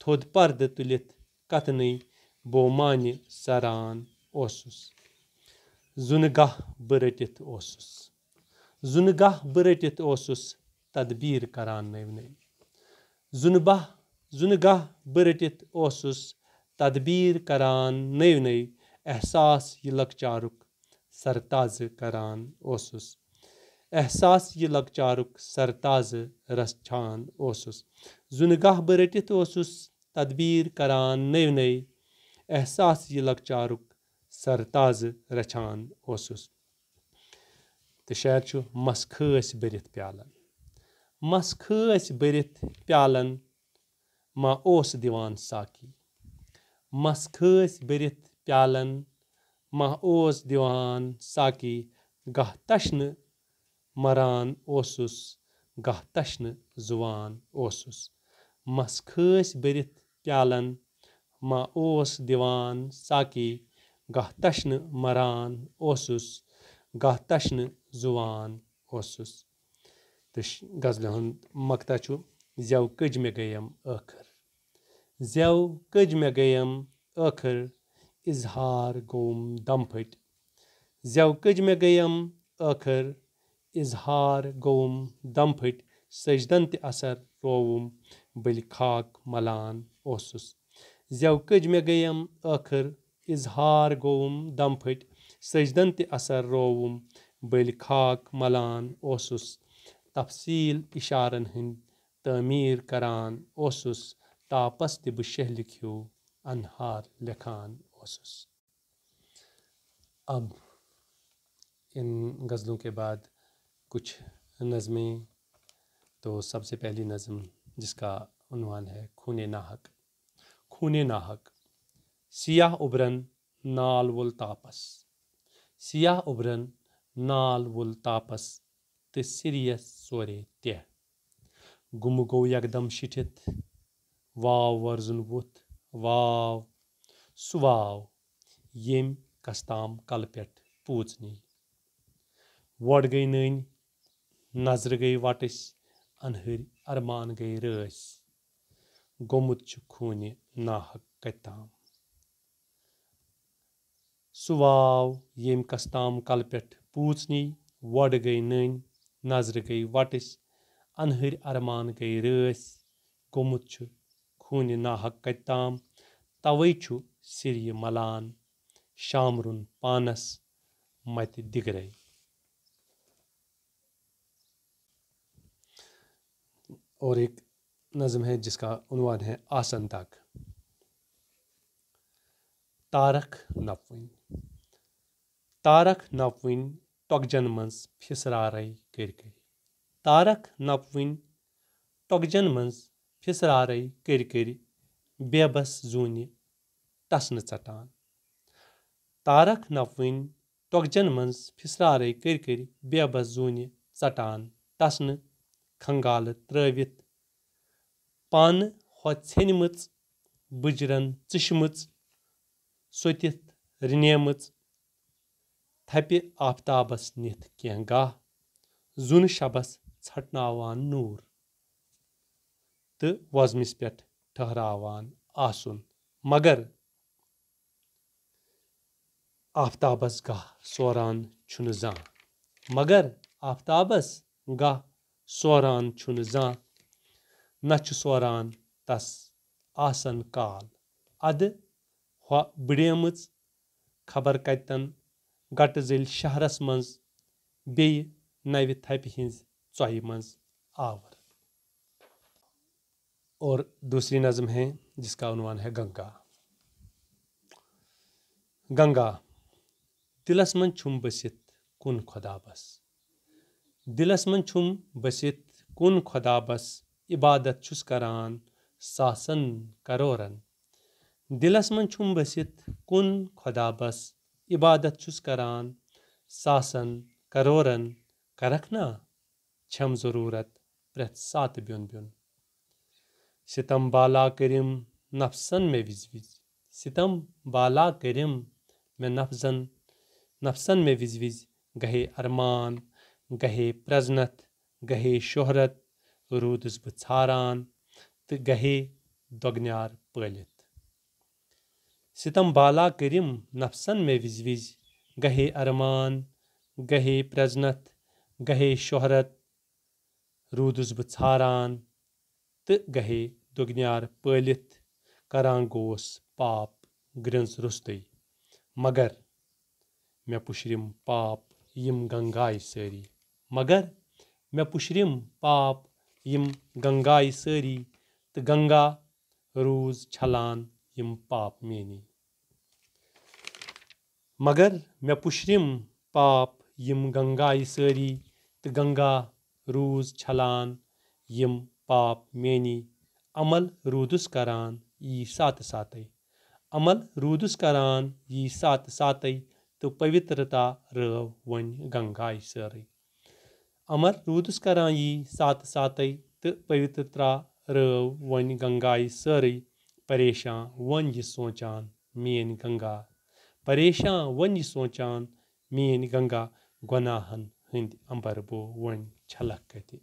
थोद पर्द तुलित कथनई बो मान्य सरान ओसुस زُنہٕ گاہ بہٕ رٔٹِتھ اوسُس زُنہٕ گاہ بہٕ رٔٹِتھ اوسُس تدبیٖر کران نٔوۍ نٔوۍ زُنہٕ گاہ بہٕ رٔٹِتھ اوسُس تدبیٖر کران نٔوۍ نٔوۍ احساس یہِ لۄکچارُک سرتازٕ کران اوسُس احساس یہِ لۄکچارُک سرتازٕ رچھان اوسُس زُنہٕ گاہ بہٕ رٔٹِتھ اوسُس تدبیٖر کران نٔوۍ نٔوۍ احساس یہِ لۄکچارُک سرتازٕ رچھان اوسُس تہٕ شاید چھُ مس کھٲسۍ بٔرِتھ پیالن مس کھٲسۍ بٔرِتھ پیالن ما اوس دِوان ساقی مس کھٲسۍ بٔرِتھ پیالن ما اوس دِوان ساقی گاہ تشنہٕ مران اوسُس گاہ تشنہٕ زُوان اوسُس مس کھٲسۍ بٔرِتھ پیالن ما اوس دِوان ساقی گاہ تشنہٕ مران اوسُس گاہ تشنہٕ زُوان اوسُس تہٕ غزلہِ ہُنٛد مقطع چھُ زٮ۪و کٔج مےٚ گٔیم ٲخٕر زٮ۪و کٔج مےٚ گٔیم ٲخٕر اِظہار گوٚوُم دم پھٔٹۍ زٮ۪و کٔج مےٚ گٔیم ٲخٕر اِظہار گوٚوُم دم پھٔٹۍ سجدن تہِ اثر رووُم بٔلۍ خاک ملان اوسُس زٮ۪و کٔج مےٚ گٔیم ٲخٕر اِظہار گوٚوُم دم پھٔٹۍ سجدن تہِ اثر رووُم بٔلۍ خاک ملان اوسُس تفصیٖل اِشارن ہٕنٛدۍ تعمیٖر کران اوسُس تاپس تہِ بہٕ شہلِکھ ہیوٗ انہار لیکھان اوسُس اب ان غزلوں کے بعد کچھ نظمیں تو سب سے پہلی نظم جس کا عنوان ہے خوٗنِ ناحق خوٗنِ ناحق سیاہ اُبرن نال وول تاپس سیاہ اُبرن نال وول تاپس تہٕ سِریس سورے تہِ گُمہٕ گوٚو یکدم شِٹھِتھ واو وۄرزُن ووٚتھ واو سُہ واو ییٚمۍ کستام کلہٕ پٮ۪ٹھ پوٗژنی وۄڈ گٔے نٔنۍ نظرٕ گٔے وٹٕسۍ انہٕرۍ ارمان گٔے رٲسۍ گوٚمُت چھُ خوٗنہِ ناحق کتہِ تام سُہ واو ییٚمۍ کستام کلہٕ پٮ۪ٹھ پوٗژنی وۄڈ گٔے نٔنۍ نظرٕ گٔے وٹٕسۍ انہٕرۍ ارمان گٔے رٲسۍ گوٚمُت چھُ خوٗنہِ ناحق کتہِ تام توے چھُ سِریہِ ملان شامرُن پانس متہِ دِگرے اور ایک نظم ہے جس کا عنوان ہے آسن تک تارک نپوٕنۍ تارک نپوٕنۍ ٹۄگجن منٛز پھِسرارے کٔرۍ کٔرۍ تارک نپوٕنۍ ٹۄگجن منٛز پھِسرارے کٔرۍ کٔرۍ بے بس زوٗنہِ ٹسنہٕ ژٹان تارک نپوٕنۍ ٹۄگجن منٛز پھِسرارے کٔرۍ کٔرۍ بے بس زوٗنہِ ژٹان ٹسنہٕ کھنگالہٕ ترٲوِتھ پانہٕ ہۄ ژھیٚنمٕژ بٕجرن ژٕشمٕژ سوٚتِتھ رنیمٕژ تھپہِ آفتابس نِتھ کینٛہہ گاہ زُنہٕ شبس ژھٹناوان نوٗر تہٕ وۄزمِس پٮ۪ٹھ ٹھہراوان آسُن مگر آفتابس گاہ سوران چھُنہٕ زانٛہہ مگر آفتابس گاہ سوران چھُنہٕ زانٛہہ نہ چھُ سوران تس آسن کال ادٕ ہۄ بٕڈیمٕژ خبر کتٮ۪ن گٹہٕ زٔلۍ شہرس منٛز بیٚیہِ نوِ تھپہِ ہِنٛزِ ژۄیہِ منٛز آور اور دوسری نظم ہے جس کا عنوان ہے گنگا گنگا دِلس منٛز چھُم بٔسِتھ کُن خۄدابس دِلس منٛز چھُم بٔسِتھ کُن خۄدابس عبادت چھُس کران ساسن کرورن دِلس منٛز چھُم بٔسِتھ کُن خۄدابس عبادت چھُس کران ساسن کرورن کرکھ نا چھم ضروٗرت پرٛٮ۪تھ ساتہٕ بیوٚن بیوٚن ستم بالا کٔرِم نفسن مےٚ وِزِ وِزِ ستم بالا کٔرِم مےٚ نفسن مےٚ وِزِ وِزِ گہے ارمان گہے پرزنتھ گہے شہرت روٗدُس بہٕ ژھاران تہٕ گہے دۄگنیار پٲلِتھ ستم بالا کٔرِم نفسن مےٚ وِزِ وِزِ गहे अरमान गहे प्रजनत गहे शोहरत रूदुस बह ारान तो गहे दुगन्यार पलित करान गोस पाप ग्रंज रुस्तै मगर मे पुशरिम पाप यम गंगाय सारी मगर मे पुशरिम पाप यम गंगाय सारी तो गंगा रूज छलान यम पाप मेनी मगर मे पुशरिम पाप यम गंगाय सारी तो गंगा रूज छलान यम पाप मेनी अमल रूदुस करान यी सात सातै अमल रूदुस करान यी सात सातै तो पवित्रता रव वन गंगाय सारै अमल रूदुस करान यी सात सातै तो पवित्रता रव वन गंगाय सारै परेशान वन यह सोचान मेन गंगा परेशान वन यह सोचान मेन गंगा गुनाहन हंद अंबर बो वन छलक कति।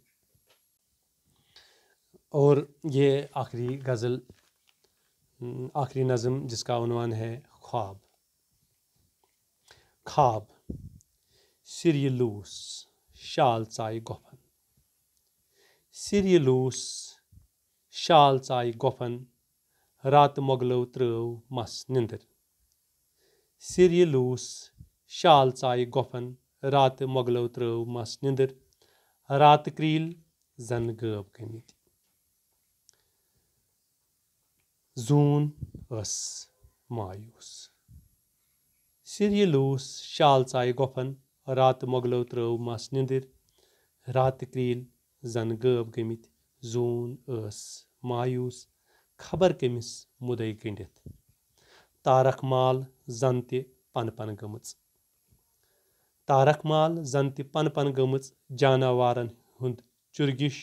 और ये आखिरी गज़ल आखिरी नज़म जिसका उन्वान है ख्वाब। ख्वाब सिर लूस शाल चाय गोफन सिर लूस शाल चाय गोफन रात मोगलो त्रव मस निंदर सिर लूस शाल चाय गोफन रात मोगलो त्रव मस निंदर रात क्रील जन गब गमित जून अस मायूस सिर लूस शाल चाय गोफन रात मोगलो त्रव मस निंदर रात क्रील जन गब गमित जून अस मायूस खबर कमिस मुदय गंडित तारक माल जन ते पन पन गमच तारक माल जन ते पन पन गमच जानवारन हुंद चुरगिश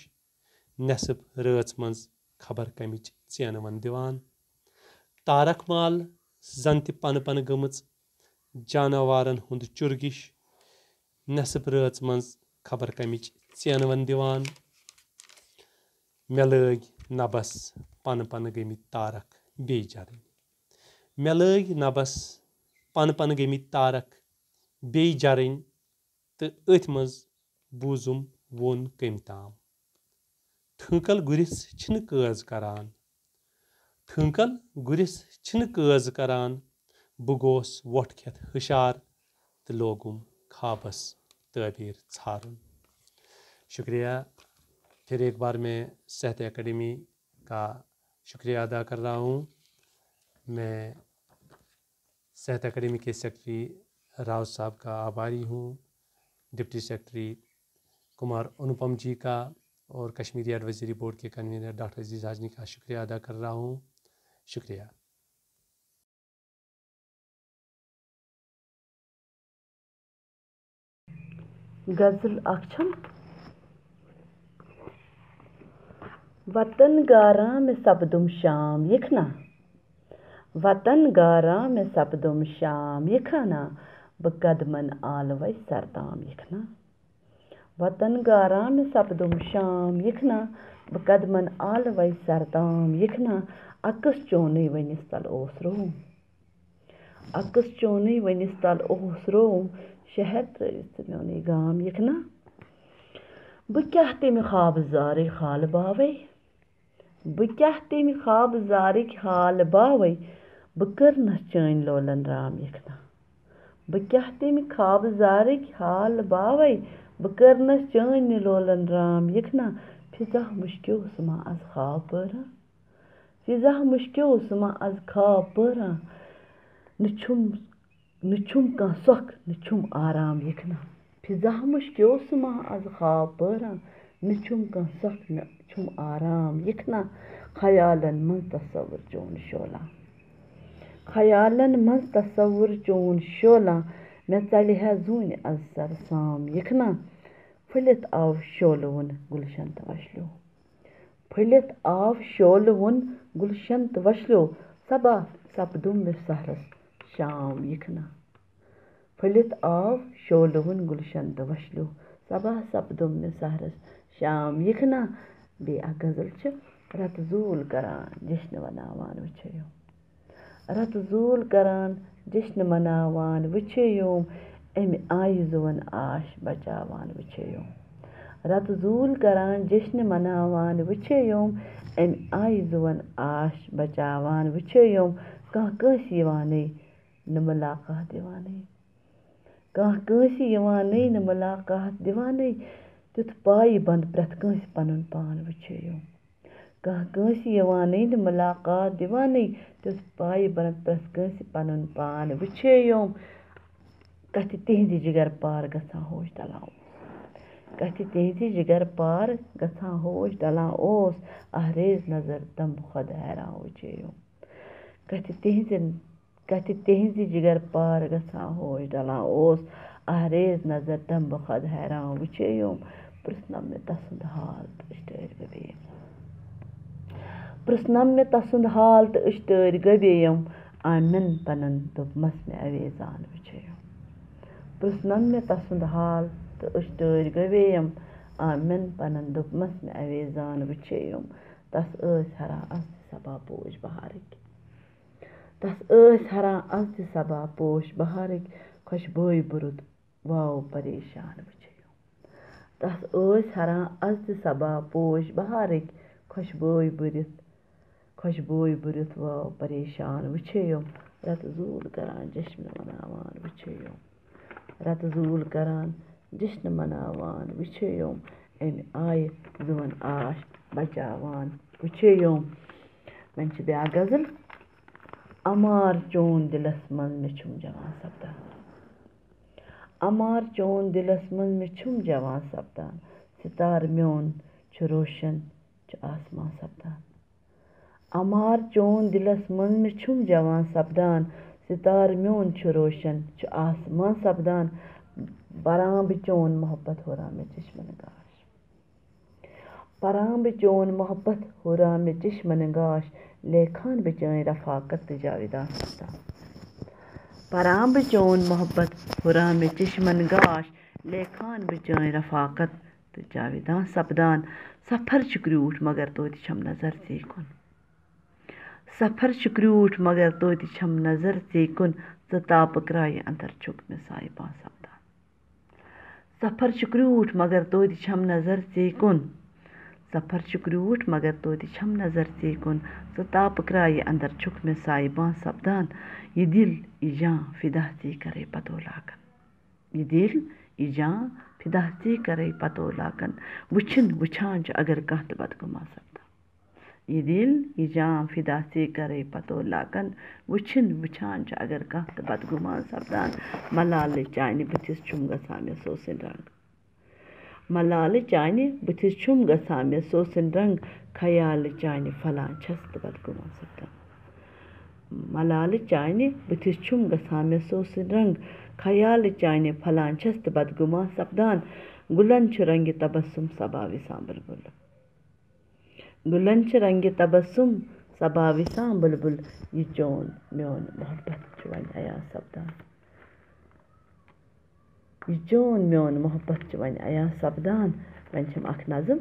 नेसब रच मंज खबर कमिच चेनवन दिवान तारक माल जन ते पन पन गमच जानवारन हुंद चुरगिश नेसब रच मंज खबर कमिच चेनवन दिवान मे लग नबस पन पन गमित तारक बे जरन मे लग नबस पन पन गमित तारक बे जरन तो अथ मज बूजुम वोन कम ताम ठुकल गुरिस छिन कज करान ठुकल गुरिस छिन कज करान बह गोस वोट खेत हुशार तो लोगुम खाबस तबीर छारुन। शुक्रिया। फिर एक बार मैं साहित्य अकेडमी का शुक्रिया अदा कर रहा हूँ। मैं साहित्य अकेडमी के सेक्रेटरी राव साहब का आभारी हूँ, डिप्टी सेक्रेटरी कुमार अनुपम जी का और कश्मीरी एडवाइजरी बोर्ड के कन्वीनर डॉक्टर अजीज हाजनी का शुक्रिया अदा कर रहा हूँ। शुक्रिया। गजल अक्षम वतन गारा में सबदुम शाम यखना वतन गारा में सबदुम शाम यखाना बकदमन आलवै सरदाम यखना वतन गारा में सबदुम शाम यखना बकदमन आलवै सरदाम यखना अकस चोने वनिस तल ओसरोम अकस चोने वनिस तल ओसरोम शहर त्रिस्त म्योने गाम यखना बह क्या तेमि ख्वाब ज़ारिक हाल बावै बह क्या तेमि ख्वाब ज़ारिक हाल बावै बह करनस चैन लोलन राम यखना बह क्या तेमि ख्वाब ज़ारिक हाल बावै बह करनस चैन लोलन राम यखना फिजा मुश्किल सुमा अज ख्वाब परा फिजा मुश्किल सुमा अज ख्वाब परा नछुम का सुख नछुम आराम यखना फिजा मुश्किल सुमा अज ख्वाब परा नछुम का सुख नछुम आराम यखना ख्यालन मंज तसव्वुर चोन शोला ख्यालन मंज तसव्वुर चोन शोला मे चलि है जून अज सरसाम यखना फलित आव शोलवन गुलशन तवशलो फलित आव शोलवन गुलशन तवशलो सबा सपदुम में सहरस शाम यखना फलित आव शोलवन गुलशन तवशलो सबा सपदुम में सहरस शाम यखना बे अ गजल छ रत जूल करान जश्न वनावान वछयो रत जूल करान जश्न मनावान वुछे योम एमि आयु जुवन आश बचावान वुछे योम रत जूल करान जश्न मनावान वुछे योम एमि आयु जुवन आश बचावान वुछे योम कह कंस यवाने न मुलाकात दिवाने कह कंस यवाने न मुलाकात दिवाने तुथ पाई बंद प्रथ कंस पनुन पान वुछे योम कह कंस यवाने न मुलाकात दिवाने तुथ पाई बंद प्रथ कंस पनुन पान वुछे योम कथि तिहंदि जिगर पार गछां होश डलां कथि तिहंदि जिगर पार गछां होश डलां ओस ahreज नजर दम खुद हैरां वुछे योम कथि तिहंदि जिगर पार गछां होश डलां ओस ahreज नजर दम खुद हैरां वुछे योम प्रश्नम में तसुंद हाल इश्तर गबे प्रश्नम में तसुंद हाल इश्तर गबेयम आमन पनन दोपमस में अवेजान वुछे योम प्रश्नम में तसुंद हाल इश्तर गबेयम आमन पनन दोपमस में अवेजान वुछे योम तस हरा अस सबा पोश बहारिक तस हरा अस सबा पोश बहारिक खुशबोई बुरुद वाव परेशान वुछे योम तस हरा अस सबा पोश बहारिक खुशबोई बुरुद वाव परेशान वुछे योम रत जूल करान जश्न मनावान वुछे योम रत जूल करान जश्न मनावान वुछे योम एमि आय जुवन आश बचावान वुछे योम वह ब्याह गजल अमार चोन दिलस मन में छुम जवान सपदान अमार चोन दिलस मन में छुम जवान सपदान सितार म्योन छु रोशन छु आसमान सपदान अमार चोन दिलस मन में छुम जवान सपदान सितार म्योन छु रोशन छु आसमान सपदान बरां बिचोन मोहब्बत हो रहा में चश्मन गाश परां बिचोन मोहब्बत हो रहा में चश्मन गाश लेखान बिचाएं रफाकत जाविदान सपदान परां बिचोन मोहब्बत हो रहा में चश्मन गाश लेखान बिचाएं रफाकत जाविदान सपदान सफर शुक्रूठ मगर तो छम नजर से कुन सफर शुक्रूठ मगर तो छम नजर से कुन ताप कराए अंदर चुक में साहिबा सपदान सफर शुक्रूठ मगर तो छम नजर से कुन सफर शुक्रूठ मगर तो छम नजर से कुन ताप कराए अंदर चुक में साहिबा सपदान ये दिल इजां फिदा से करे पतो लाकन ये दिल इजां फिदा से करे पतो लाकन वुछन वुछान अगर कहत बदगुमा सपदा ये दिल इजां फिदा से करे पतो लाकन वुछन वुछान अगर कहत बदगुमा सपदान मलाल चाइने बुथिस छुम गसा में सोसिन रंग मलाल चाइने बुथिस छुम गसा में सोसिन रंग ख्याल चाइने फलां छस्त बदगुमा सपदान मलाल चाइने बुथिस छुम गसा में सोसिन रंग ख्याल चाइने फलां छस्त बदगुमा सपदान गुलन छु रंग तबस्सुम सबा विसां बुलबुल गुलन छु रंग तबस्सुम सबा विसां बुलबुल ये चोन म्योन मोहब्बत छु वन आया सपदान ये चोन म्योन मोहब्बत छु वन आया सपदान वन छम अख नज़म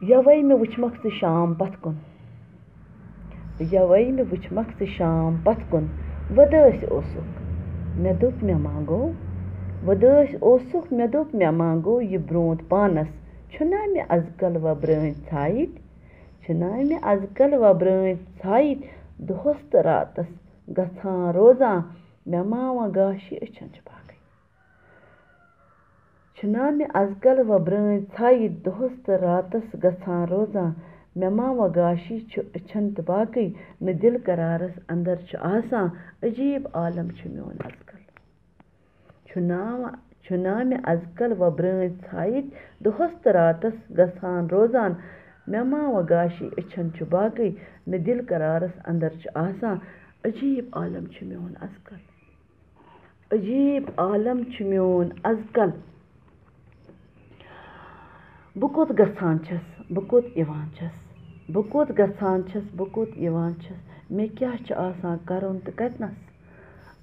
यवै में वुचमक से शाम पथ कुन यवै में वुचमक से शाम पथ कुन वदस ओसुक मे दुप मे मांगो वदस ओसुक मे दुप मे मांगो ये ब्रोंत पानस छुना मे अजकल व ब्रंत छाइत छुना मे अजकल व ब्रंत छाइत दोस्त रातस गछां रोजा मे मावा गाशी अछन बाकी छुना मे अजकल व ब्रंत छाइत दोस्त रातस गछां रोजा मे मावा गाशी छंत बाकी न दिल करारस अंदर छु आसां अजीब आलम छु म्योन अजकल छुना मे अजकल व ब्रंत छाइत दोस्त रातस गछां रोजान मे मावा गाशी अछन छु बाकी न दिल करारस अंदर छु आसां अजीब आलम छु म्योन अजकल अजीब आलम छु म्योन अजकल बह कोत गछान छस बह कोत इवान छस बह कोत गछान छस बह कोत इवान छस मे क्या छु आसां करुन त कतनस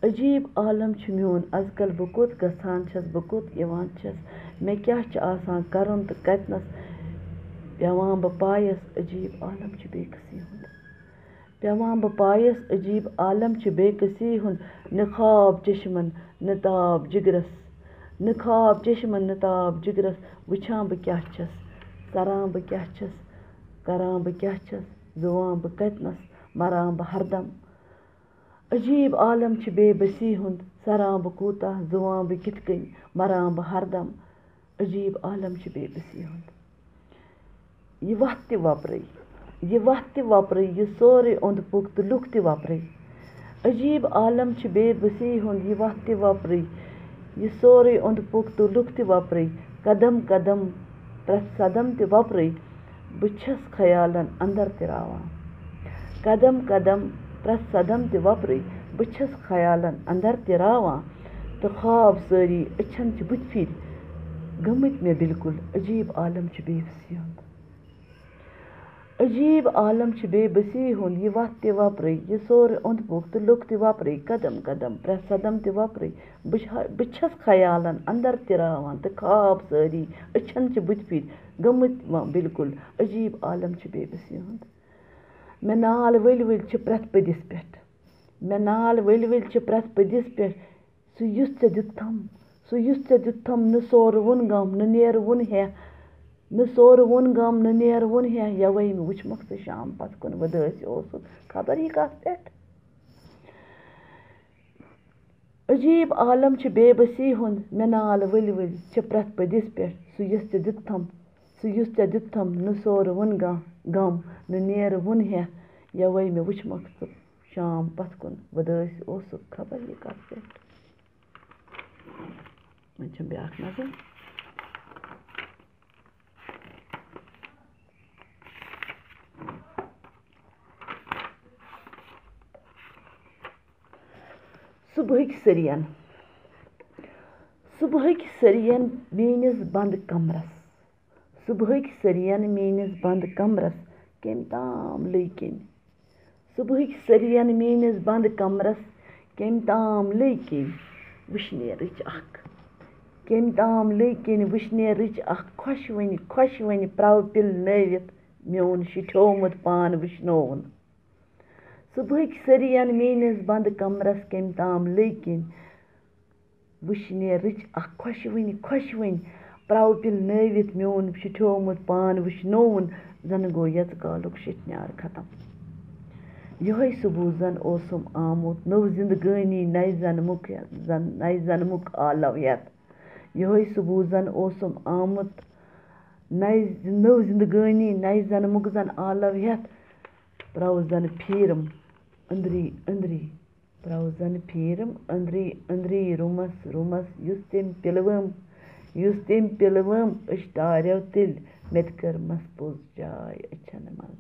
अजीब आलम छु म्योन अजकल बह कोत गछान छस बह कोत इवान छस मे क्या छु आसां करुन त कतनस पेवां बह पायस अजीब आलम छ बेकसी हुंद पेवां बह पायस अजीब आलम छ बेकसी हुंद न ख्वाब चश्मन न ताब जिगरस न ख्वाब चश्मन न ताब जिगरस वुछां बह क्या छस सरां बह क्या छस करां बह क्या छस ज़ुवां बह कतनस मरां बह हरदम अजीब आलम छ बेबसी हुंद सरां बह कूताह ज़ुवां बह किथ कनी मरां बह हरदम अजीब आलम छ बेबसी हुंद यह वत ति वपरै यह सोरे ओंद पुक तह लुक ति वपरै अजीब आलम छ बेबसी हुंद यह वत ति वपरै यह सोरे ओंद पुक तह लुक ति वपरै कदम कदम प्रथ सदम ति वपरै बह छस ख्यालन अंदर तिरावां कदम कदम प्रथ सदम ति वपरै बह छस ख्यालन अंदर तिरावां तह ख्वाब सारी अछन छ बुथ फिर गमत मे बिल्कुल अजीब आलम छ बेबसी हुंद अजीब आलम छ बेबसी हुंद यह वत ति वपरै यह सोरे ओंद पुक तह लुक ति वपरै कदम कदम प्रथ सदम ति वपरै बह छस ख्यालन अंदर तिरावां तह ख्वाब सारी अछन छ बुथ फिर गमत बिल्कुल अजीब आलम छ बेबसी हुंद मे नाल वलि वलि छ प्रथ पदिस पेठ मे नाल वलि वलि छ प्रथ पदिस पेठ सु युस चे दित्थम न सोर वुन गम न नेर वुन है न सोर वुन गम न नेर वुन है यवै मे वुचमक स शाम पत कुन वदस ओसुक खबर यह कथ पेठ अजीब आलम छ बेबसी हुंद मे नाल वलि वलि छ प्रथ पदिस पेठ सु युस चे दित्थम न सोर वुन गम न नेर वुन है यवै मे वुचमक स शाम पत कुन वदस ओसुक खबर यह कथ पेठ वह छ ब्याख नजम सुबहक सरियन मेनिस बंद कमरस सुबहक सरियन मेनिस बंद कमरस कमि ताम लई किन सुबहक सरियन मेनिस बंद कमरस कमि ताम लई किन वुशनेरच अख कमि ताम लई किन वुशनेरच अख खुशवनि प्रव पिल नवित म्योन शिठोमुत पान वुशनोवन सुबहक सरियन मेनिस बंद कमरस कमि ताम लई किन वुशनेरच अख खुशवनि प्रव पिल नवित म्योन शिठोमुत पान वुशनोवन जन गो यच कालुक शिटन्यार खत्म यहै सुबह जन ओसुम आमुत नव जिंदगानी नए जन्मुक आलव यत यहै सुबह जन ओसुम आमुत नव जिंदगानी नए जन्मुक जन आलव यत प्रव जन फीरम अंदरी रुमस युस तेम पिलवम अश्तार्यव तिल मेत कर मस पोज जाय अछन मज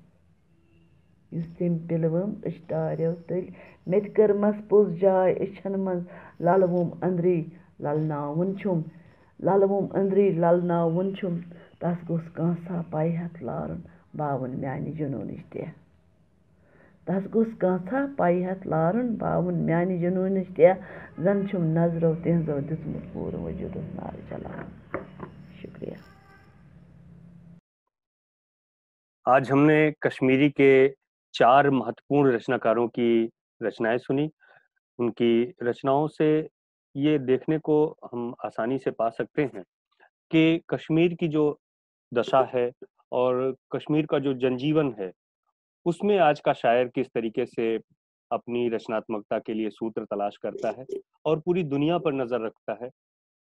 युस तेम पिलवम अश्तार्यव तिल मेत कर मस पोज जाय अछन मज ललवुम अंदरी ललनावुन छुम तस गोस कांसा पाय हथ लारुन बावन म्यानि जुनूनच देह तस गोस कांसा पाय हथ लारुन बावन म्यानि जुनूनच देह जन छुम नजरो तिहजो दितमुत पूर वजूदस नार चलावन शुक्रिया। आज हमने कश्मीरी के 4 महत्वपूर्ण रचनाकारों की रचनाएं सुनी। उनकी रचनाओं से ये देखने को हम आसानी से पा सकते हैं कि कश्मीर की जो दशा है और कश्मीर का जो जनजीवन है उसमें आज का शायर किस तरीके से अपनी रचनात्मकता के लिए सूत्र तलाश करता है और पूरी दुनिया पर नजर रखता है।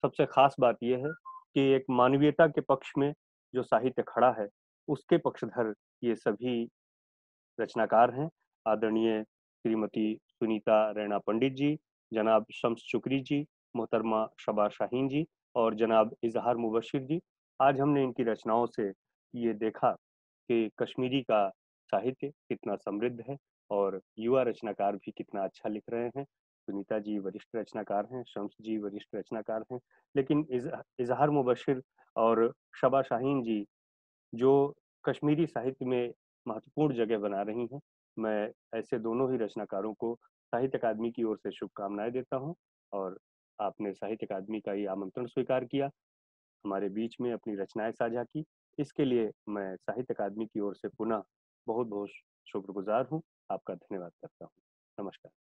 सबसे खास बात यह है कि एक मानवीयता के पक्ष में जो साहित्य खड़ा है उसके पक्षधर ये सभी रचनाकार हैं। आदरणीय श्रीमती सुनीता रैना पंडित जी, जनाब शम्स शुक्री जी, मोहतरमा शबा शाहीन जी और जनाब इजहार मुबशिर जी। आज हमने इनकी रचनाओं से ये देखा कि कश्मीरी का साहित्य कितना समृद्ध है और युवा रचनाकार भी कितना अच्छा लिख रहे हैं। सुनीता जी वरिष्ठ रचनाकार हैं, शम्स जी वरिष्ठ रचनाकार हैं, लेकिन इजहार मुबशिर और शबा शाहीन जी जो कश्मीरी साहित्य में महत्वपूर्ण जगह बना रही हैं। मैं ऐसे दोनों ही रचनाकारों को साहित्य अकादमी की ओर से शुभकामनाएं देता हूं और आपने साहित्य अकादमी का ये आमंत्रण स्वीकार किया, हमारे बीच में अपनी रचनाएं साझा की। इसके लिए मैं साहित्य अकादमी की ओर से पुनः बहुत बहुत शुक्रगुजार हूँ। आपका धन्यवाद करता हूँ। नमस्कार।